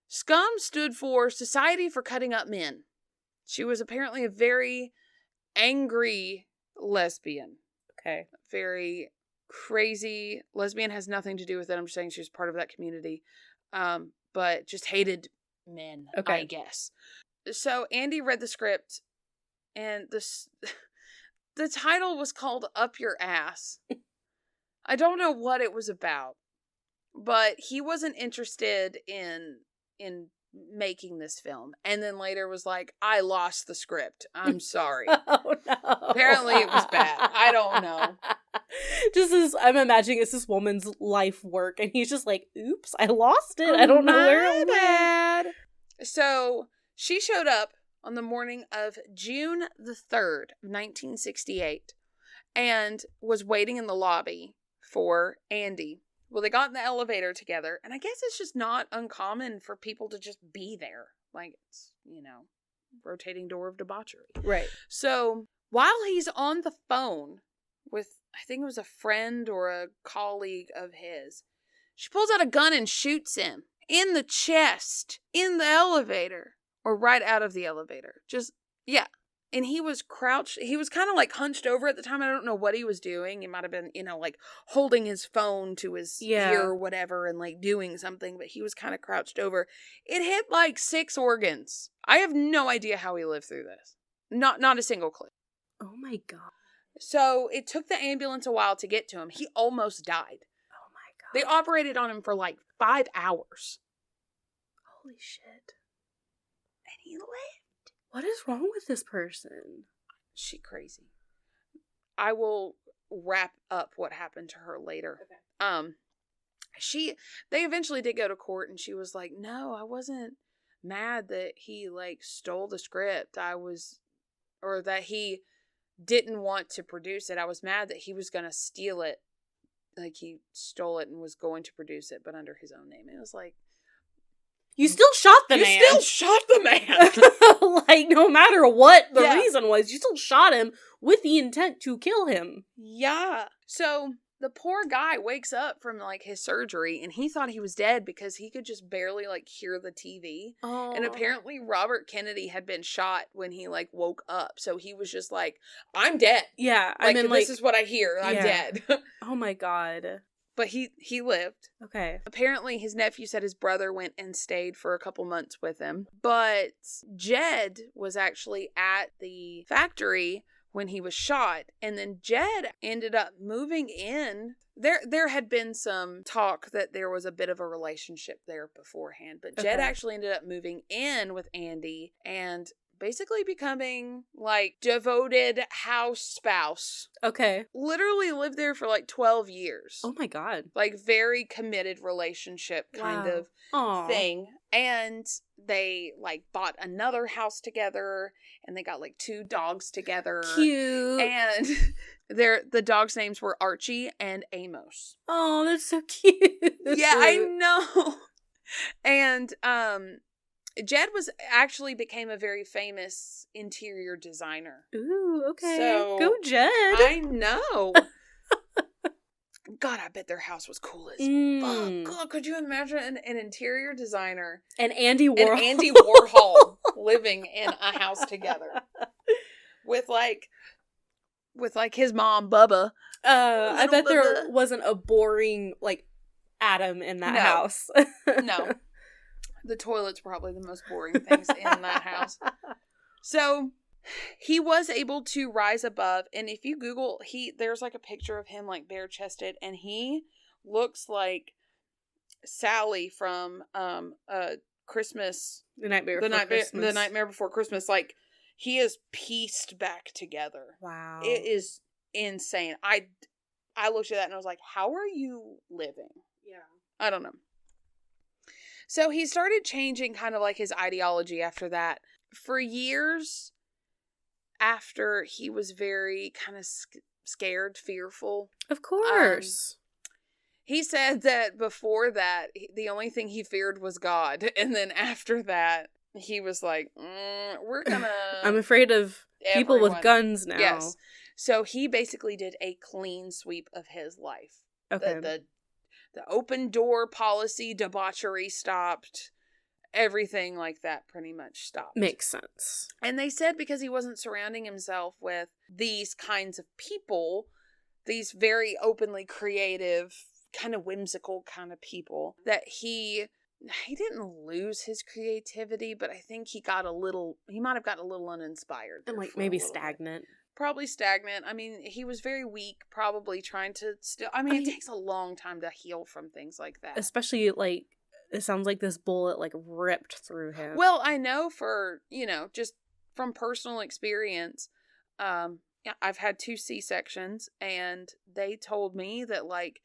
Scum stood for Society for Cutting Up Men. She was apparently a very angry lesbian. Okay. Very crazy lesbian. Has nothing to do with it. I'm just saying she was part of that community. But just hated men, okay. I guess. So Andy read the script, and the title was called Up Your Ass. I don't know what it was about, but he wasn't interested in making this film. And then later was like, I lost the script. I'm sorry. Oh, no. Apparently it was bad. I don't know. I'm imagining it's this woman's life work, and he's just like, oops, I lost it. I don't know where it went. So she showed up on the morning of June the 3rd, 1968, and was waiting in the lobby for Andy. Well, they got in the elevator together, and I guess it's just not uncommon for people to just be there. Like, it's, you know, rotating door of debauchery. Right. So while he's on the phone with, I think it was a friend or a colleague of his, she pulls out a gun and shoots him in the chest, in the elevator, or right out of the elevator. Just, yeah. And he was crouched. He was kind of like hunched over at the time. I don't know what he was doing. He might have been, you know, like holding his phone to his ear or whatever and like doing something. But he was kind of crouched over. It hit like 6 organs. I have no idea how he lived through this. Not a single clue. Oh my God. So it took the ambulance a while to get to him. He almost died. Oh my God. They operated on him for like 5 hours. Holy shit. And he lived. What is wrong with this person? She crazy. I will wrap up what happened to her later. Okay. They eventually did go to court, and she was like, no, I wasn't mad that he like stole the script. Or that he didn't want to produce it. I was mad that he was going to steal it. Like he stole it and was going to produce it, but under his own name. It was like, you still shot the man. You still shot the man. Like, no matter what the reason was, you still shot him with the intent to kill him. Yeah. So the poor guy wakes up from like his surgery, and he thought he was dead because he could just barely like hear the TV. Oh. And apparently Robert Kennedy had been shot when he like woke up. So he was just like, I'm dead. Yeah. Like, I mean, this is what I hear. I'm dead. Oh my God. But he lived. Okay. Apparently, his nephew said his brother went and stayed for a couple months with him. But Jed was actually at the factory when he was shot. And then Jed ended up moving in. There had been some talk that there was a bit of a relationship there beforehand. But Jed actually ended up moving in with Andy and basically becoming like devoted house spouse. Okay. Literally lived there for like 12 years. Oh my God. Like very committed relationship kind of thing. And they like bought another house together, and they got like 2 dogs together. Cute. And the dogs' names were Archie and Amos. Oh, that's so cute. Yeah, I know. And Jed became a very famous interior designer. Ooh, okay. So, go Jed. I know. God, I bet their house was cool as fuck. God, could you imagine an interior designer and Andy Warhol, and Andy Warhol living in a house together with his mom Bubba. I bet there wasn't a boring like Adam in that house. No. The toilet's probably the most boring things in that house. So he was able to rise above, and if you Google, there's like a picture of him like bare chested, and he looks like Sally from Christmas. The Nightmare Before Christmas. Like he is pieced back together. Wow. It is insane. I looked at that and I was like, how are you living? Yeah. I don't know. So he started changing kind of like his ideology after that. For years after, he was very kind of scared, fearful. Of course. He said that before that, the only thing he feared was God. And then after that, he was like, we're gonna... I'm afraid of people with guns now. Yes. So he basically did a clean sweep of his life. Okay. The open door policy, debauchery stopped. Everything like that pretty much stopped. Makes sense. And they said because he wasn't surrounding himself with these kinds of people, these very openly creative, kind of whimsical kind of people, that he didn't lose his creativity, but I think he might have gotten a little uninspired. And like maybe stagnant. Probably stagnant. I mean, he was very weak, probably trying to still... it takes a long time to heal from things like that. Especially, like, it sounds like this bullet, like, ripped through him. Well, I know just from personal experience, I've had 2 C-sections, and they told me that, like,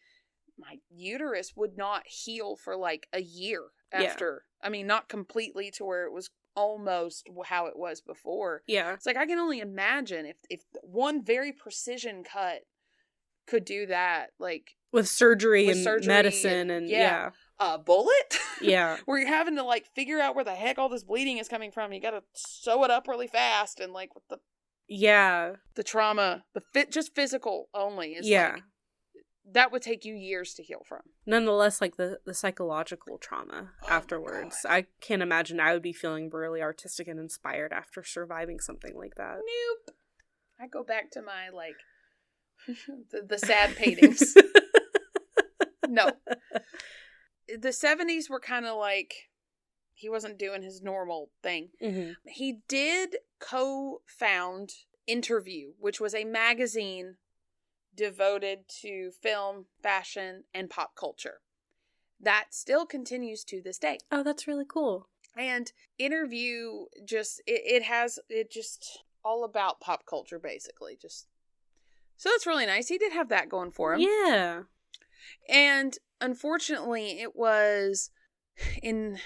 my uterus would not heal for, like, a year after. Yeah. I mean, not completely to where it was almost how it was before. Yeah. It's like, I can only imagine if one very precision cut could do that, like... With surgery and medicine and yeah. A bullet? Yeah. Where you're having to, like, figure out where the heck all this bleeding is coming from. You gotta sew it up really fast, and, like, with the... Yeah. The trauma, just physical only is, like... That would take you years to heal from. Nonetheless, like, the psychological trauma afterwards. I can't imagine I would be feeling really artistic and inspired after surviving something like that. Nope. I go back to my, like, the sad paintings. No. The 70s were kind of like, he wasn't doing his normal thing. Mm-hmm. He did co-found Interview, which was a magazine devoted to film, fashion, and pop culture. That still continues to this day. Oh, that's really cool. And Interview just, it just all about pop culture, basically. So that's really nice. He did have that going for him. Yeah. And unfortunately, it was I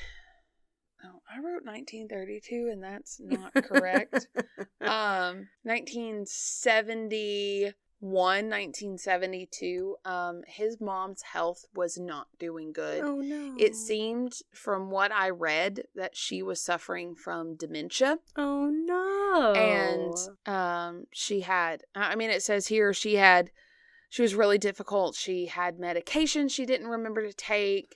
wrote 1932, and that's not correct. 1971, 1972, his mom's health was not doing good. Oh, no. It seemed, from what I read, that she was suffering from dementia. Oh, no. And she had, it says here, she was really difficult. She had medication she didn't remember to take,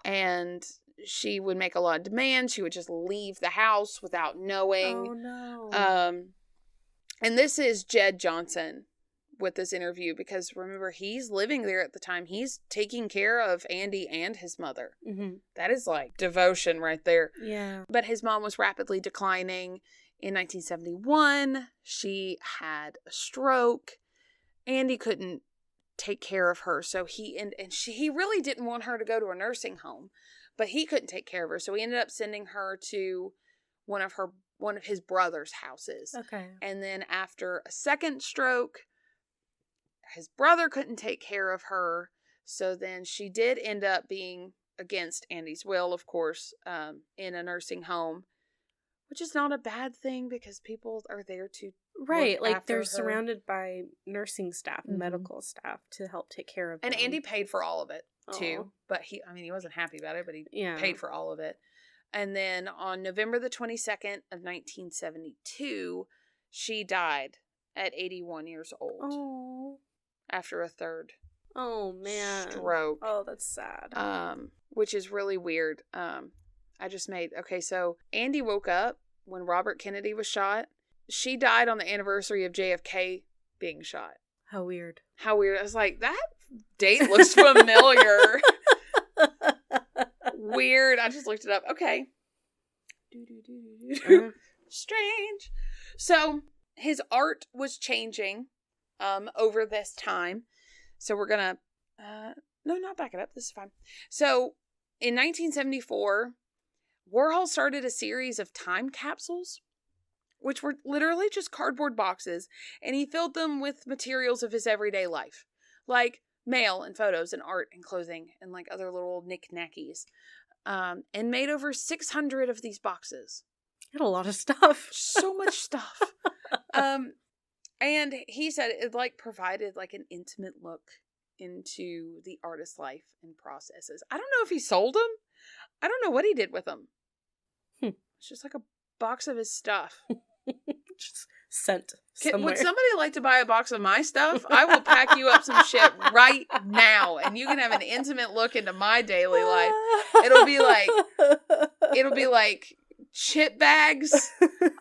and she would make a lot of demands. She would just leave the house without knowing. Oh, no. And this is Jed Johnson with this interview, because remember, he's living there at the time. He's taking care of Andy and his mother. Mm-hmm. That is like devotion right there. Yeah. But his mom was rapidly declining. In 1971, she had a stroke. Andy couldn't take care of her, so he really didn't want her to go to a nursing home, but he couldn't take care of her, so he ended up sending her to one of one of his brother's houses. Okay. And then after a second stroke, his brother couldn't take care of her. So then she did end up being, against Andy's will, of course, in a nursing home, which is not a bad thing because people are there to right, look like after they're her. Surrounded by nursing staff and medical staff to help take care of them. And Andy paid for all of it too, Aw. but he wasn't happy about it, but he Yeah. paid for all of it. And then on November the 22nd of 1972, she died at 81 years old. Oh. After a third Oh man. stroke. Oh, that's sad. Which is really weird. So Andy woke up when Robert Kennedy was shot. She died on the anniversary of JFK being shot. How weird. How weird. I was like, that date looks familiar. Weird. I just looked it up. Okay. Strange. So his art was changing over this time. So we're gonna no, not back it up. This is fine. So in 1974, Warhol started a series of time capsules, which were literally just cardboard boxes, and he filled them with materials of his everyday life, like mail and photos and art and clothing and like other little knick-knackies, and made over 600 of these boxes. He had a lot of stuff. So much stuff. And he said it like provided like an intimate look into the artist's life and processes. I don't know if he sold them. I don't know what he did with them. It's just like a box of his stuff. Just sent somewhere. Would somebody like to buy a box of my stuff? I will pack you up some shit right now, and you can have an intimate look into my daily life. It'll be like chip bags,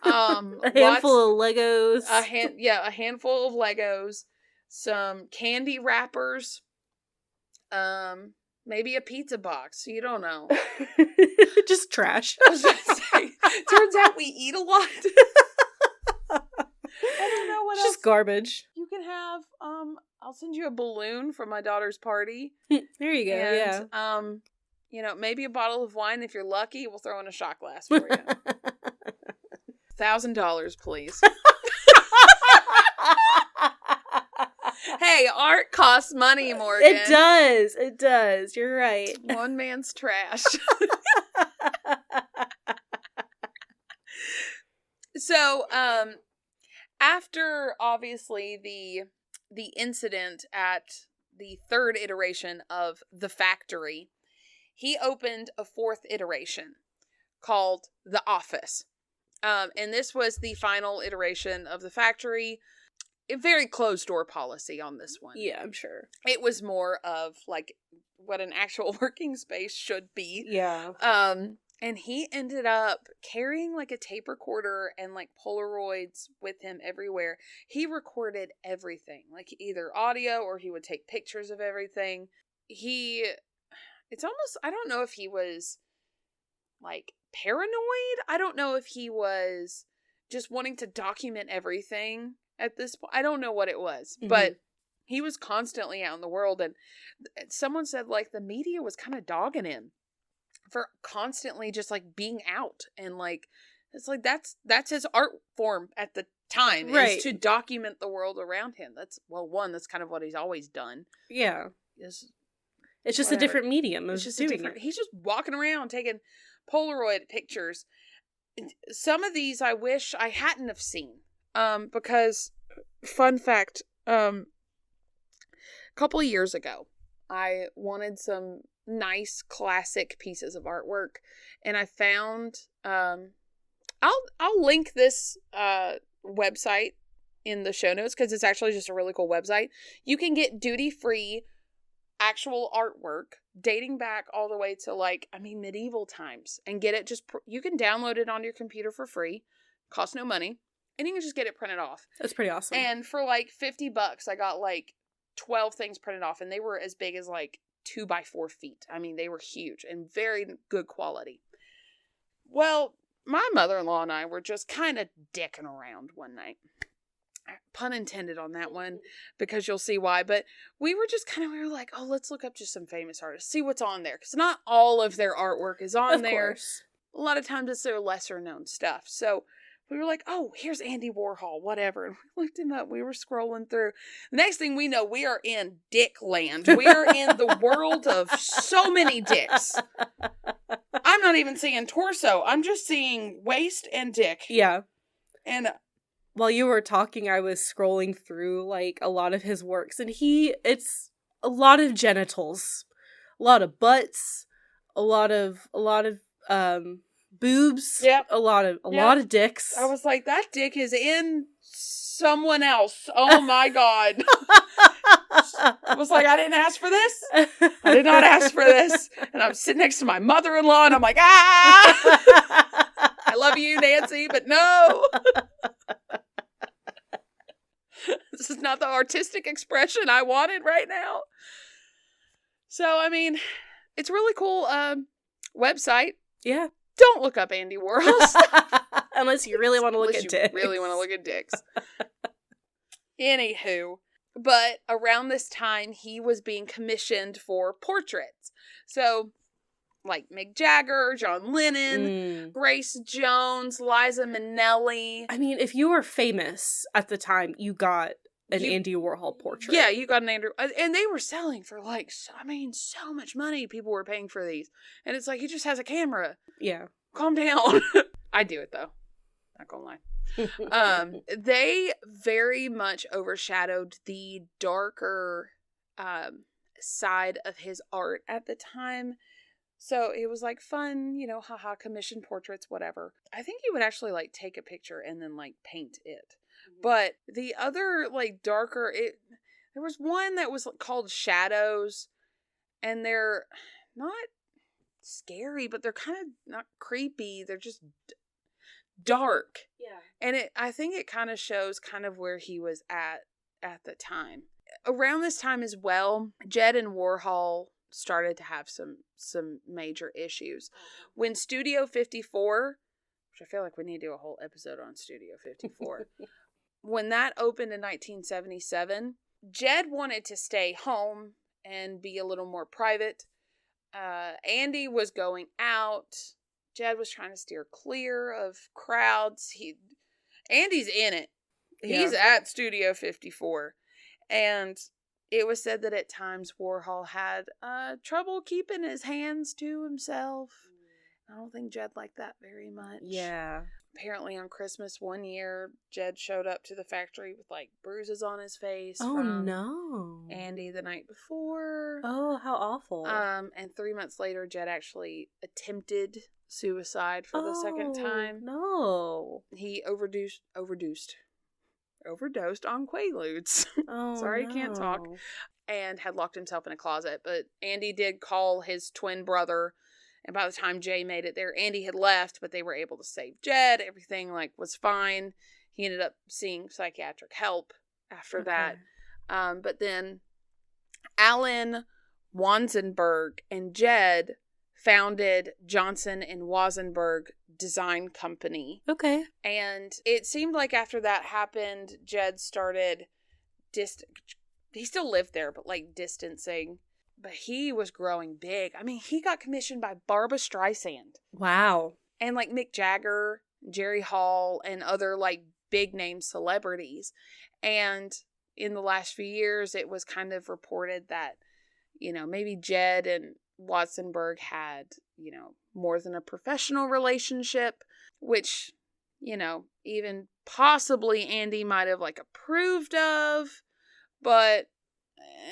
a handful of Legos, a handful of Legos, some candy wrappers, maybe a pizza box. You don't know. Just trash. I was about to say, turns out we eat a lot. I don't know what else. Just garbage. You can have, I'll send you a balloon from my daughter's party. There you go, and, yeah. Maybe a bottle of wine. If you're lucky, we'll throw in a shot glass for you. $1,000, please. Hey, art costs money, Morgan. It does. You're right. One man's trash. So, after obviously the incident at the third iteration of The Factory, he opened a fourth iteration called The Office. And this was the final iteration of The Factory. A very closed door policy on this one. Yeah, I'm sure. It was more of like what an actual working space should be. Yeah. And he ended up carrying like a tape recorder and like Polaroids with him everywhere. He recorded everything, like either audio or he would take pictures of everything. It's almost, I don't know if he was like paranoid. I don't know if he was just wanting to document everything at this point. I don't know what it was, but he was constantly out in the world. And someone said like the media was kind of dogging him for constantly just like being out, and like it's like that's his art form at the time, right, is to document the world around him. That's kind of what he's always done. Yeah, it's just a different medium. It's just he's just walking around taking Polaroid pictures. Some of these I wish I hadn't have seen, because fun fact, a couple of years ago I wanted some nice classic pieces of artwork, and I found I'll link this website in the show notes because it's actually just a really cool website. You can get duty-free actual artwork dating back all the way to medieval times, and get it you can download it onto your computer for free, costs no money, and you can just get it printed off. That's pretty awesome. And for like $50 I got like 12 things printed off, and they were as big as like 2 by 4 feet. I mean, they were huge and very good quality. Well, my mother-in-law and I were just kind of dicking around one night. Pun intended on that one, because you'll see why. But we were like, oh, let's look up just some famous artists, see what's on there. Because not all of their artwork is on there. Course. A lot of times it's their lesser known stuff. So We were like, oh, here's Andy Warhol, whatever. And we looked him up. We were scrolling through. The next thing we know, we are in dick land. We are in the world of so many dicks. I'm not even seeing torso. I'm just seeing waist and dick. Yeah. And while you were talking, I was scrolling through, like, a lot of his works. And it's a lot of genitals. A lot of butts. A lot of boobs. Yep. A lot of dicks. I was like, that dick is in someone else. Oh my God. I was like, I didn't ask for this. I did not ask for this. And I'm sitting next to my mother-in-law and I'm like, I love you, Nancy, but no. This is not the artistic expression I wanted right now. So, I mean, it's a really cool website. Yeah. Don't look up Andy Warhol stuff. Unless you really want to look at dicks. Really want to look at dicks. Anywho, but around this time, he was being commissioned for portraits. So, like Mick Jagger, John Lennon, Grace Jones, Liza Minnelli. I mean, if you were famous at the time, you got an Andy Warhol portrait. Yeah, you got an Andy, and they were selling for like, so much money. People were paying for these, and it's like he just has a camera. Yeah, calm down. I do it though. Not gonna lie. They very much overshadowed the darker side of his art at the time. So it was like fun, haha, commission portraits, whatever. I think he would actually like take a picture and then like paint it. But the other like darker, there was one that was called Shadows, and they're not scary, but they're kind of not creepy. They're just dark. Yeah. And I think it kind of shows kind of where he was at the time. Around this time as well, Jed and Warhol started to have some major issues. When Studio 54, which I feel like we need to do a whole episode on Studio 54, when that opened in 1977, Jed wanted to stay home and be a little more private. Andy was going out. Jed was trying to steer clear of crowds. Andy's in it. He's at Studio 54. And it was said that at times Warhol had trouble keeping his hands to himself. I don't think Jed liked that very much. Yeah. Apparently on Christmas one year, Jed showed up to the factory with like bruises on his face. Oh, from no. Andy the night before. Oh, how awful. And 3 months later, Jed actually attempted suicide for the second time. No. He overdosed on Quaaludes. Oh, Sorry, no. Can't talk. And had locked himself in a closet. But Andy did call his twin brother. And by the time Jay made it there, Andy had left, but they were able to save Jed. Everything was fine. He ended up seeing psychiatric help after that. But then Alan Wanzenberg and Jed founded Johnson and Wanzenberg Design Company. Okay. And it seemed like after that happened, Jed started he still lived there, but distancing. But he was growing big. I mean, he got commissioned by Barbra Streisand. Wow. And Mick Jagger, Jerry Hall, and other big name celebrities. And in the last few years, it was kind of reported that, maybe Jed and Watzenberg had, more than a professional relationship, which, even possibly Andy might have approved of, but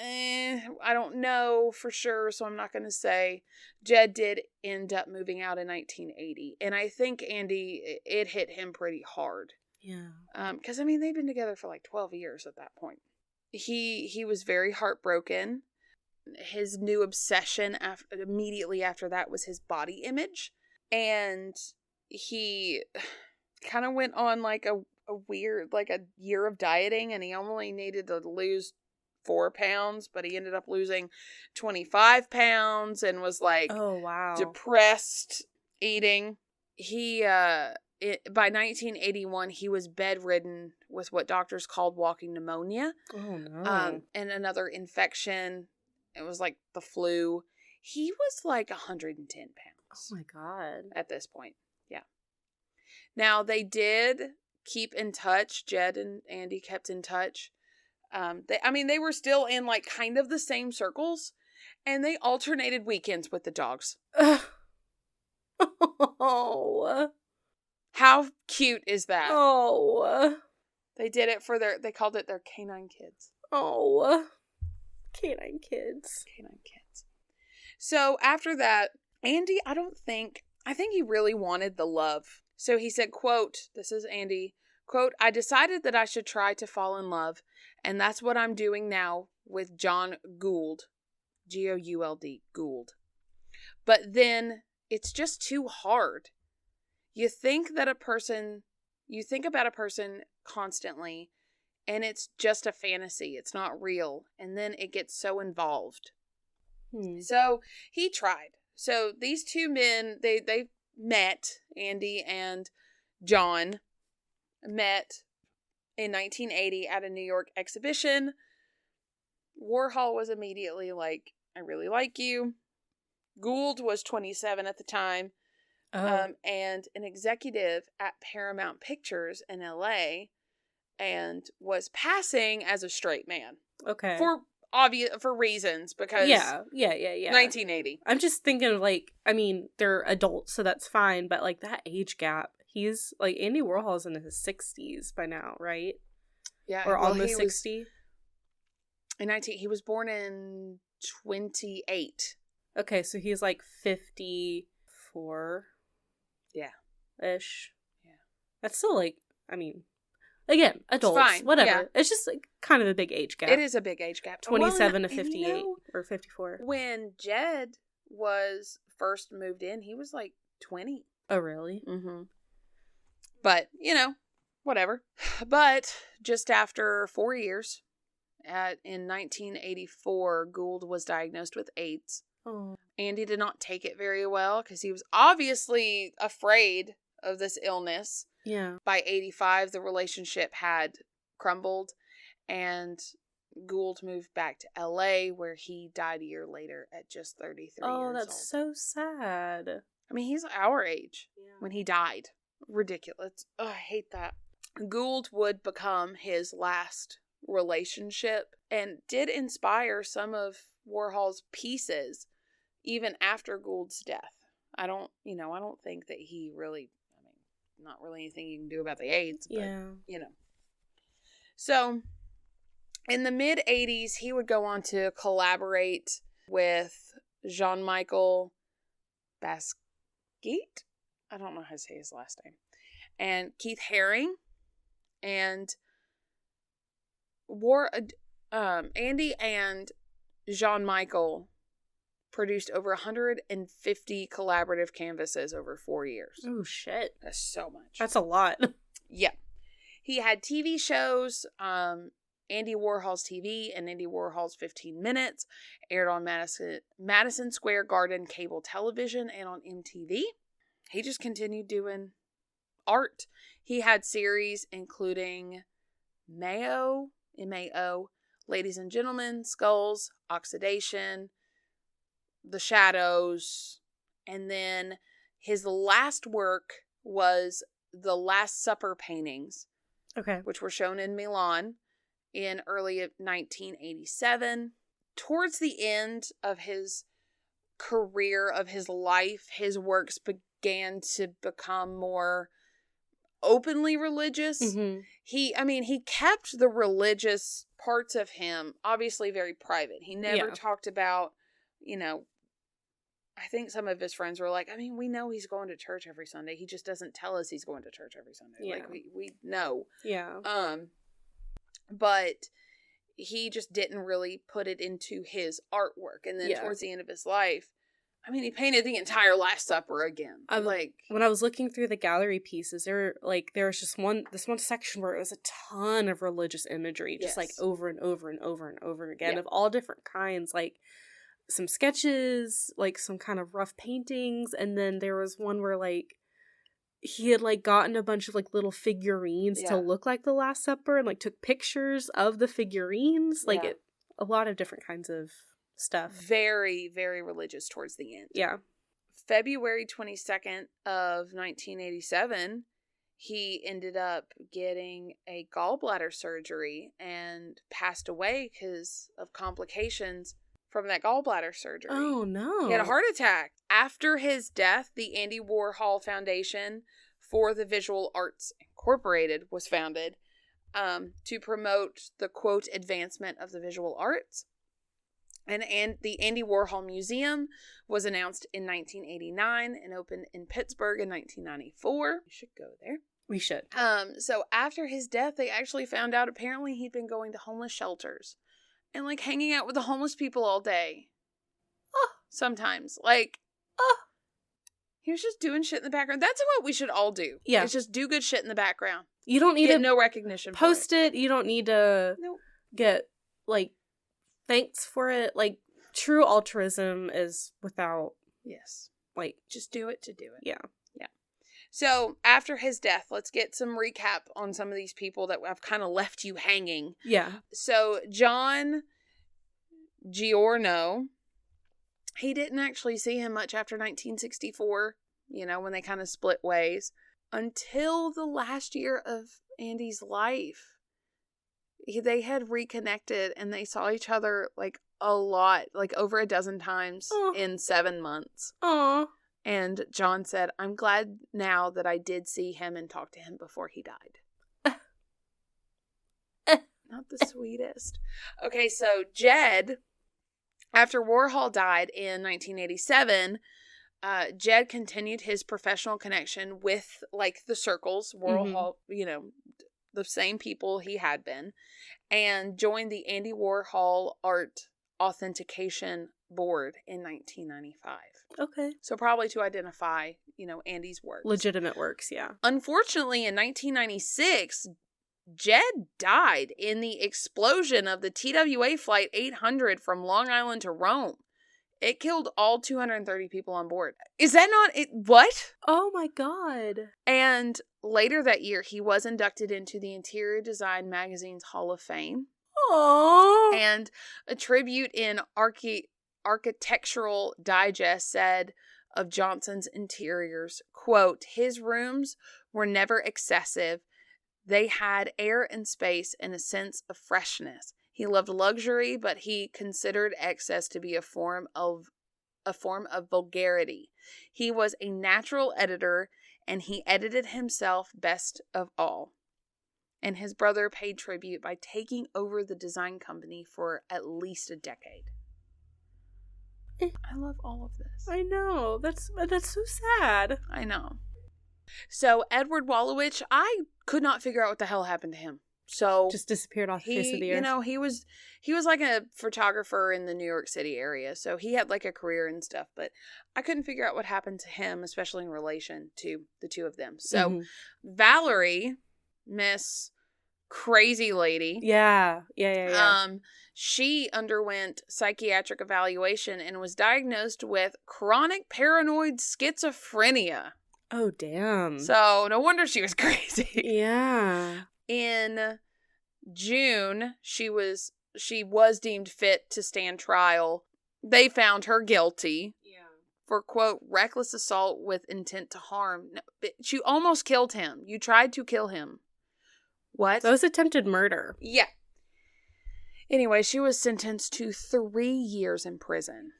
I don't know for sure, so I'm not going to say. Jed did end up moving out in 1980, and I think Andy, it hit him pretty hard. Yeah. Because, they've been together for 12 years at that point. He was very heartbroken. His new obsession immediately after that was his body image, and he kind of went on a weird, a year of dieting, and he only needed to lose 4 pounds, but he ended up losing 25 pounds and was oh, wow, depressed eating. He by 1981 he was bedridden with what doctors called walking pneumonia. Oh no. And another infection. It was the flu. He was 110 pounds. Oh my God. At this point. Yeah. Now, they did keep in touch. Jed and Andy kept in touch. They were still in, like, kind of the same circles, and they alternated weekends with the dogs. Oh. How cute is that? Oh. They did it for they called it their canine kids. Oh. Canine kids. Canine kids. So after that, Andy, I think he really wanted the love. So he said, quote, this is Andy, quote, "I decided that I should try to fall in love, and that's what I'm doing now with John Gould, G-O-U-L-D, Gould. But then it's just too hard. You think about a person constantly, and it's just a fantasy. It's not real. And then it gets so involved." So he tried. So these two men, they met, Andy and John met in 1980 at a New York exhibition. Warhol was immediately like, "I really like you." Gould was 27 at the time. And an executive at Paramount Pictures in LA, and was passing as a straight man. Okay. For reasons, because 1980. I'm just thinking of, like, I mean, they're adults, so that's fine, but, like, that age gap, he's, like, Andy Warhol's in his 60s by now, right? Yeah. Or almost 60? He was born in 28. Okay, so he's, like, 54. Yeah. Ish. Yeah. That's still, like, I mean, again, adults, it's fine. Whatever. Yeah. It's just, like, kind of a big age gap. It is a big age gap. 27 to 58 or 54. When Jed was first moved in, he was, like, 20. Oh, really? Mm-hmm. But, whatever. But just after 4 years, in 1984, Gould was diagnosed with AIDS. Oh. Andy did not take it very well because he was obviously afraid of this illness. Yeah. By 85, the relationship had crumbled, and Gould moved back to LA, where he died a year later at just 33 years old. Oh, that's so sad. I mean, he's our age when he died. Ridiculous. Oh, I hate that. Gould would become his last relationship and did inspire some of Warhol's pieces even after Gould's death. I don't think that he really, not really anything you can do about the AIDS, but, So, in the mid-80s, he would go on to collaborate with Jean-Michel Basquiat? I don't know how to say his last name. And Keith Haring. And Andy and Jean-Michel produced over 150 collaborative canvases over 4 years. Oh, shit. That's so much. That's a lot. Yeah. He had TV shows, Andy Warhol's TV and Andy Warhol's 15 Minutes, aired on Madison Square Garden cable television and on MTV. He just continued doing art. He had series including Mayo, M-A-O, Ladies and Gentlemen, Skulls, Oxidation, The Shadows, and then his last work was the Last Supper paintings, which were shown in Milan in early 1987. Towards the end of his career, of his life, his works began to become more openly religious. Mm-hmm. He kept the religious parts of him obviously very private. He never talked about, I think some of his friends were like, we know he's going to church every Sunday. He just doesn't tell us he's going to church every Sunday. Yeah. Like, we know. Yeah. But he just didn't really put it into his artwork. And then towards the end of his life, he painted the entire Last Supper again. When I was looking through the gallery pieces, there was just this one section where it was a ton of religious imagery, just like over and over and over and over again, of all different kinds, like some sketches, like some kind of rough paintings, and then there was one where like he had like gotten a bunch of like little figurines to look like the Last Supper, and like took pictures of the figurines, a lot of different kinds of stuff. Very, very religious towards the end. Yeah. February 22nd of 1987, he ended up getting a gallbladder surgery and passed away because of complications from that gallbladder surgery. Oh, no. He had a heart attack. After his death, the Andy Warhol Foundation for the Visual Arts Incorporated was founded to promote the, quote, advancement of the visual arts. And the Andy Warhol Museum was announced in 1989 and opened in Pittsburgh in 1994. We should go there. We should. So after his death, they actually found out apparently he'd been going to homeless shelters and like hanging out with the homeless people all day. Sometimes. He was just doing shit in the background. That's what we should all do. Yeah. It's just do good shit in the background. You don't need get to no recognition post for it. You don't need to get, like, thanks for it. Like, true altruism is without... Yes. Like... Just do it to do it. Yeah. Yeah. So, after his death, let's get some recap on some of these people that I've kind of left you hanging. Yeah. So, John Giorno... He didn't actually see him much after 1964, when they kind of split ways, until the last year of Andy's life. They had reconnected and they saw each other like a lot, like over a dozen times in 7 months. Aww. And John said, I'm glad now that I did see him and talk to him before he died. Not the sweetest. Okay, so Jed... After Warhol died in 1987, Jed continued his professional connection with, like, the circles, Warhol, the same people he had been, and joined the Andy Warhol Art Authentication Board in 1995. Okay. So probably to identify, Andy's works. Legitimate works, yeah. Unfortunately, in 1996... Jed died in the explosion of the TWA Flight 800 from Long Island to Rome. It killed all 230 people on board. Is that not it? What? Oh my God. And later that year, he was inducted into the Interior Design Magazine's Hall of Fame. Aww. And a tribute in Architectural Digest said of Johnson's interiors, quote, his rooms were never excessive. They had air and space and a sense of freshness. He loved luxury, but he considered excess to be a form of vulgarity. He was a natural editor, and he edited himself best of all. And his brother paid tribute by taking over the design company for at least a decade. I love all of this. I know. That's so sad. I know. So, Edward Wallowich, I could not figure out what the hell happened to him. So just disappeared off the face of the earth. He was like a photographer in the New York City area. So he had like a career and stuff, but I couldn't figure out what happened to him, especially in relation to the two of them. So Valerie, Miss Crazy Lady. Yeah. She underwent psychiatric evaluation and was diagnosed with chronic paranoid schizophrenia. Oh, damn. So, no wonder she was crazy. Yeah. In June, she was deemed fit to stand trial. They found her guilty for, quote, reckless assault with intent to harm. No, she almost killed him. You tried to kill him. What? That was attempted murder. Yeah. Anyway, she was sentenced to 3 years in prison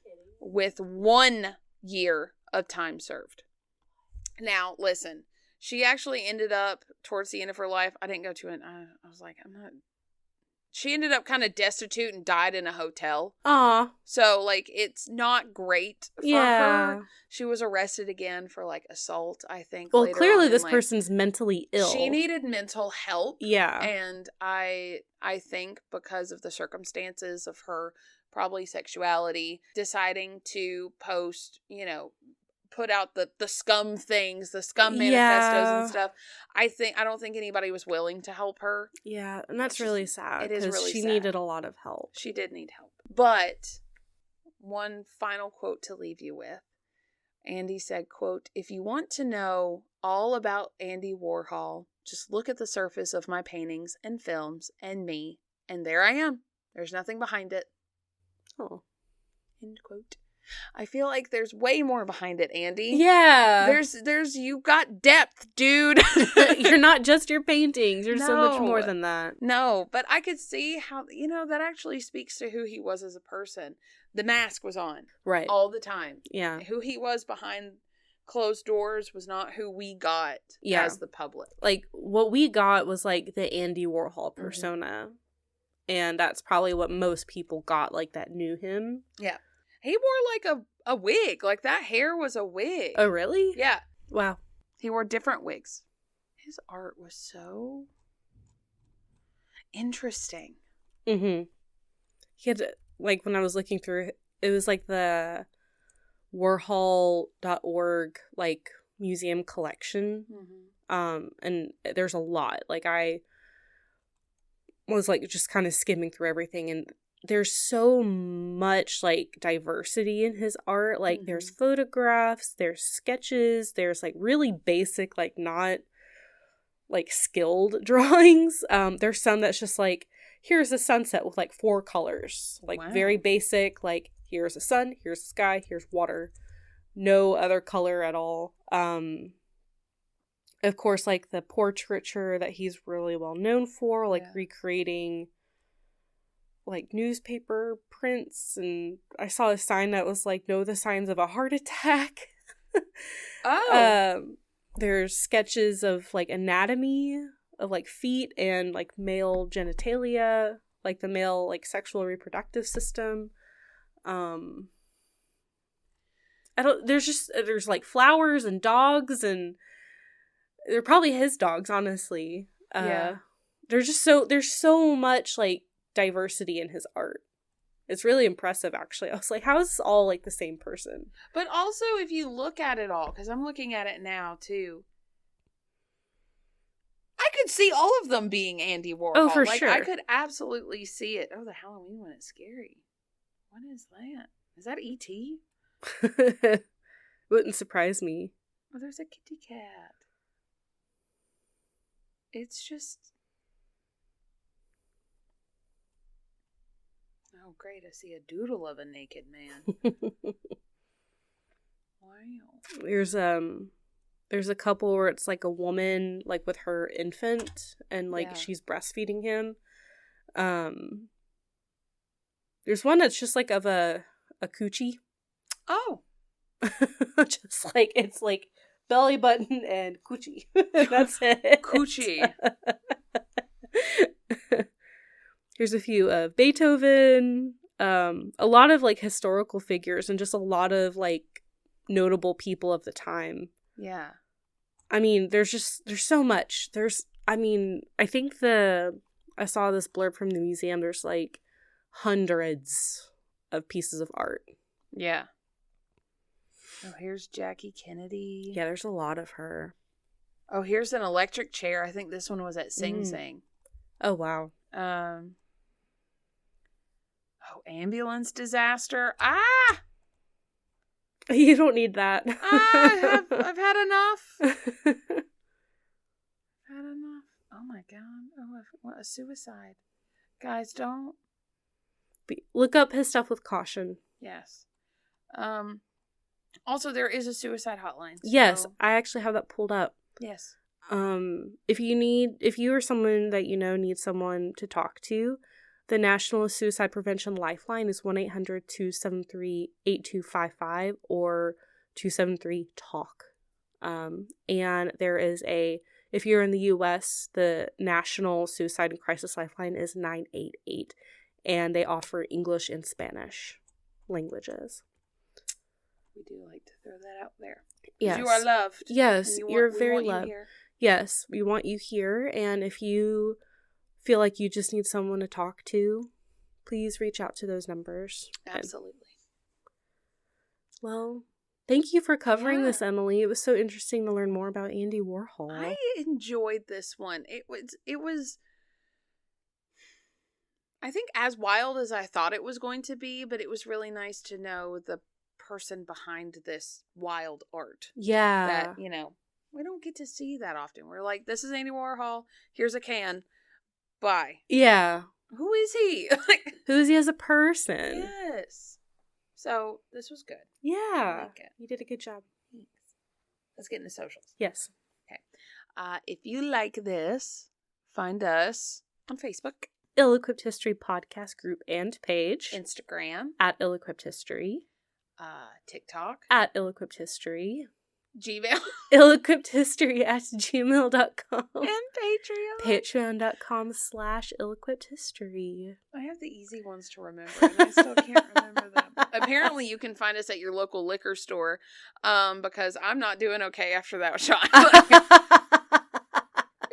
with 1 year of time served. Now, listen, she actually ended up, towards the end of her life, I didn't go to it, I was like, she ended up kind of destitute and died in a hotel. Aw. So, like, it's not great for her. She was arrested again for, like, assault, I think. Well, clearly this person's mentally ill. She needed mental help. Yeah. And I think because of the circumstances of her probably sexuality, deciding to post, put out the scum things, the scum manifestos and stuff. I don't think anybody was willing to help her. Yeah, and that's really sad. It is really she sad. needed a lot of help. She did need help. But one final quote to leave you with. Andy said, quote, if you want to know all about Andy Warhol, just look at the surface of my paintings and films and me, and there I am. There's nothing behind it. Oh. End quote. I feel like there's way more behind it, Andy. Yeah. There's you got depth, dude. You're not just your paintings. You're so much more No. than that. No, but I could see how, that actually speaks to who he was as a person. The mask was on. Right. All the time. Yeah. Who he was behind closed doors was not who we got as the public. Like, what we got was, like, the Andy Warhol persona. Mm-hmm. And that's probably what most people got, like, that knew him. Yeah. He wore, like, a wig. Like, that hair was a wig. Oh, really? Yeah. Wow. He wore different wigs. His art was so interesting. Mm-hmm. He had, like, when I was looking through, it was, like, the Warhol.org, like, museum collection. Mm-hmm. And there's a lot. Like, I was, like, just kind of skimming through everything, and there's so much, like, diversity in his art. Like, mm-hmm. There's photographs, there's sketches, there's, like, really basic, like, not, like, skilled drawings. There's some that's just, like, here's a sunset with, like, 4 colors. Like, wow. Very basic, like, here's a sun, here's the sky, here's water. No other color at all. Of course, like, the portraiture that he's really well known for, like, recreating, like, newspaper prints, and I saw a sign that was like, know the signs of a heart attack. There's sketches of, like, anatomy of, like, feet and, like, male genitalia, like, the male, like, sexual reproductive system. There's like flowers and dogs, and they're probably his dogs, honestly. There's so much, like, diversity in his art. It's really impressive, actually. I was like, how is this all, like, the same person? But also, if you look at it all, because I'm looking at it now, too, I could see all of them being Andy Warhol. Oh, for sure. I could absolutely see it. Oh, the Halloween one is scary. What is that? Is that E.T.? Wouldn't surprise me. Oh, there's a kitty cat. It's just... Oh, great. I see a doodle of a naked man. Wow. There's a couple where it's, like, a woman, like, with her infant, and, like, she's breastfeeding him. There's one that's just, like, of a coochie. Oh. Just, like, it's, like, belly button and coochie. That's it. Coochie. Here's a few of Beethoven, a lot of, like, historical figures, and just a lot of, like, notable people of the time. Yeah. I mean, there's so much. I think I saw this blurb from the museum, there's, like, hundreds of pieces of art. Yeah. Oh, here's Jackie Kennedy. Yeah, there's a lot of her. Oh, here's an electric chair. I think this one was at Sing Sing. Oh, wow. Ambulance disaster. You don't need that. I've had enough. Had enough. Oh my god. Oh, what a suicide. Guys, don't. Look up his stuff with caution. Yes. Also, there is a suicide hotline. So... Yes, I actually have that pulled up. Yes. If you or someone that you know needs someone to talk to, the National Suicide Prevention Lifeline is 1-800-273-8255 or 273-TALK. And there is if you're in the U.S., the National Suicide and Crisis Lifeline is 988, and they offer English and Spanish languages. We do like to throw that out there. Yes. You are loved. Yes, you're very loved. Yes, we want you here, and if you feel like you just need someone to talk to, please reach out to those numbers. Absolutely. Well, thank you for covering this, Emily. It was so interesting to learn more about Andy Warhol. I enjoyed this one. It was I think as wild as I thought it was going to be, but it was really nice to know the person behind this wild art. Yeah. That, we don't get to see that often. We're like, this is Andy Warhol. Here's a can. Bye. Yeah. Who is he? Who is he as a person? Yes. So this was good. Yeah. I like it. You did a good job. Thanks. Let's get into socials. Yes. Okay. If you like this, find us on Facebook, Ill-Equipped History podcast group and page. Instagram, at Ill-Equipped History. TikTok, at Ill-Equipped History. Gmail, illequippedhistory@gmail.com. and Patreon. Patreon.com/Ill-Equippedhistory. I have the easy ones to remember, and I still can't remember them. Apparently, you can find us at your local liquor store, because I'm not doing okay after that shot.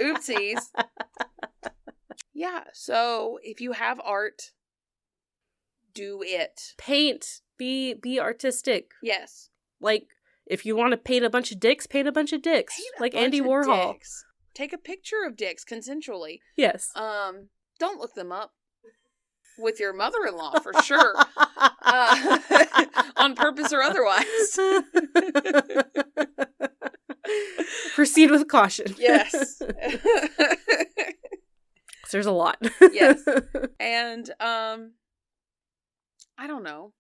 Oopsies. Yeah, so if you have art, do it. Paint. Be artistic. Yes. Like, if you want to paint a bunch of dicks, paint a bunch of dicks. Like Andy Warhol. Dicks. Take a picture of dicks consensually. Yes. Don't look them up with your mother-in-law for sure. On purpose or otherwise. Proceed with caution. Yes. There's a lot. Yes. And, I don't know.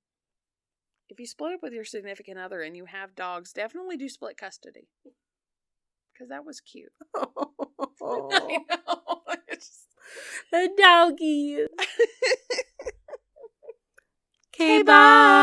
If you split up with your significant other and you have dogs, definitely do split custody. Because that was cute. I know. The doggy. Okay, bye.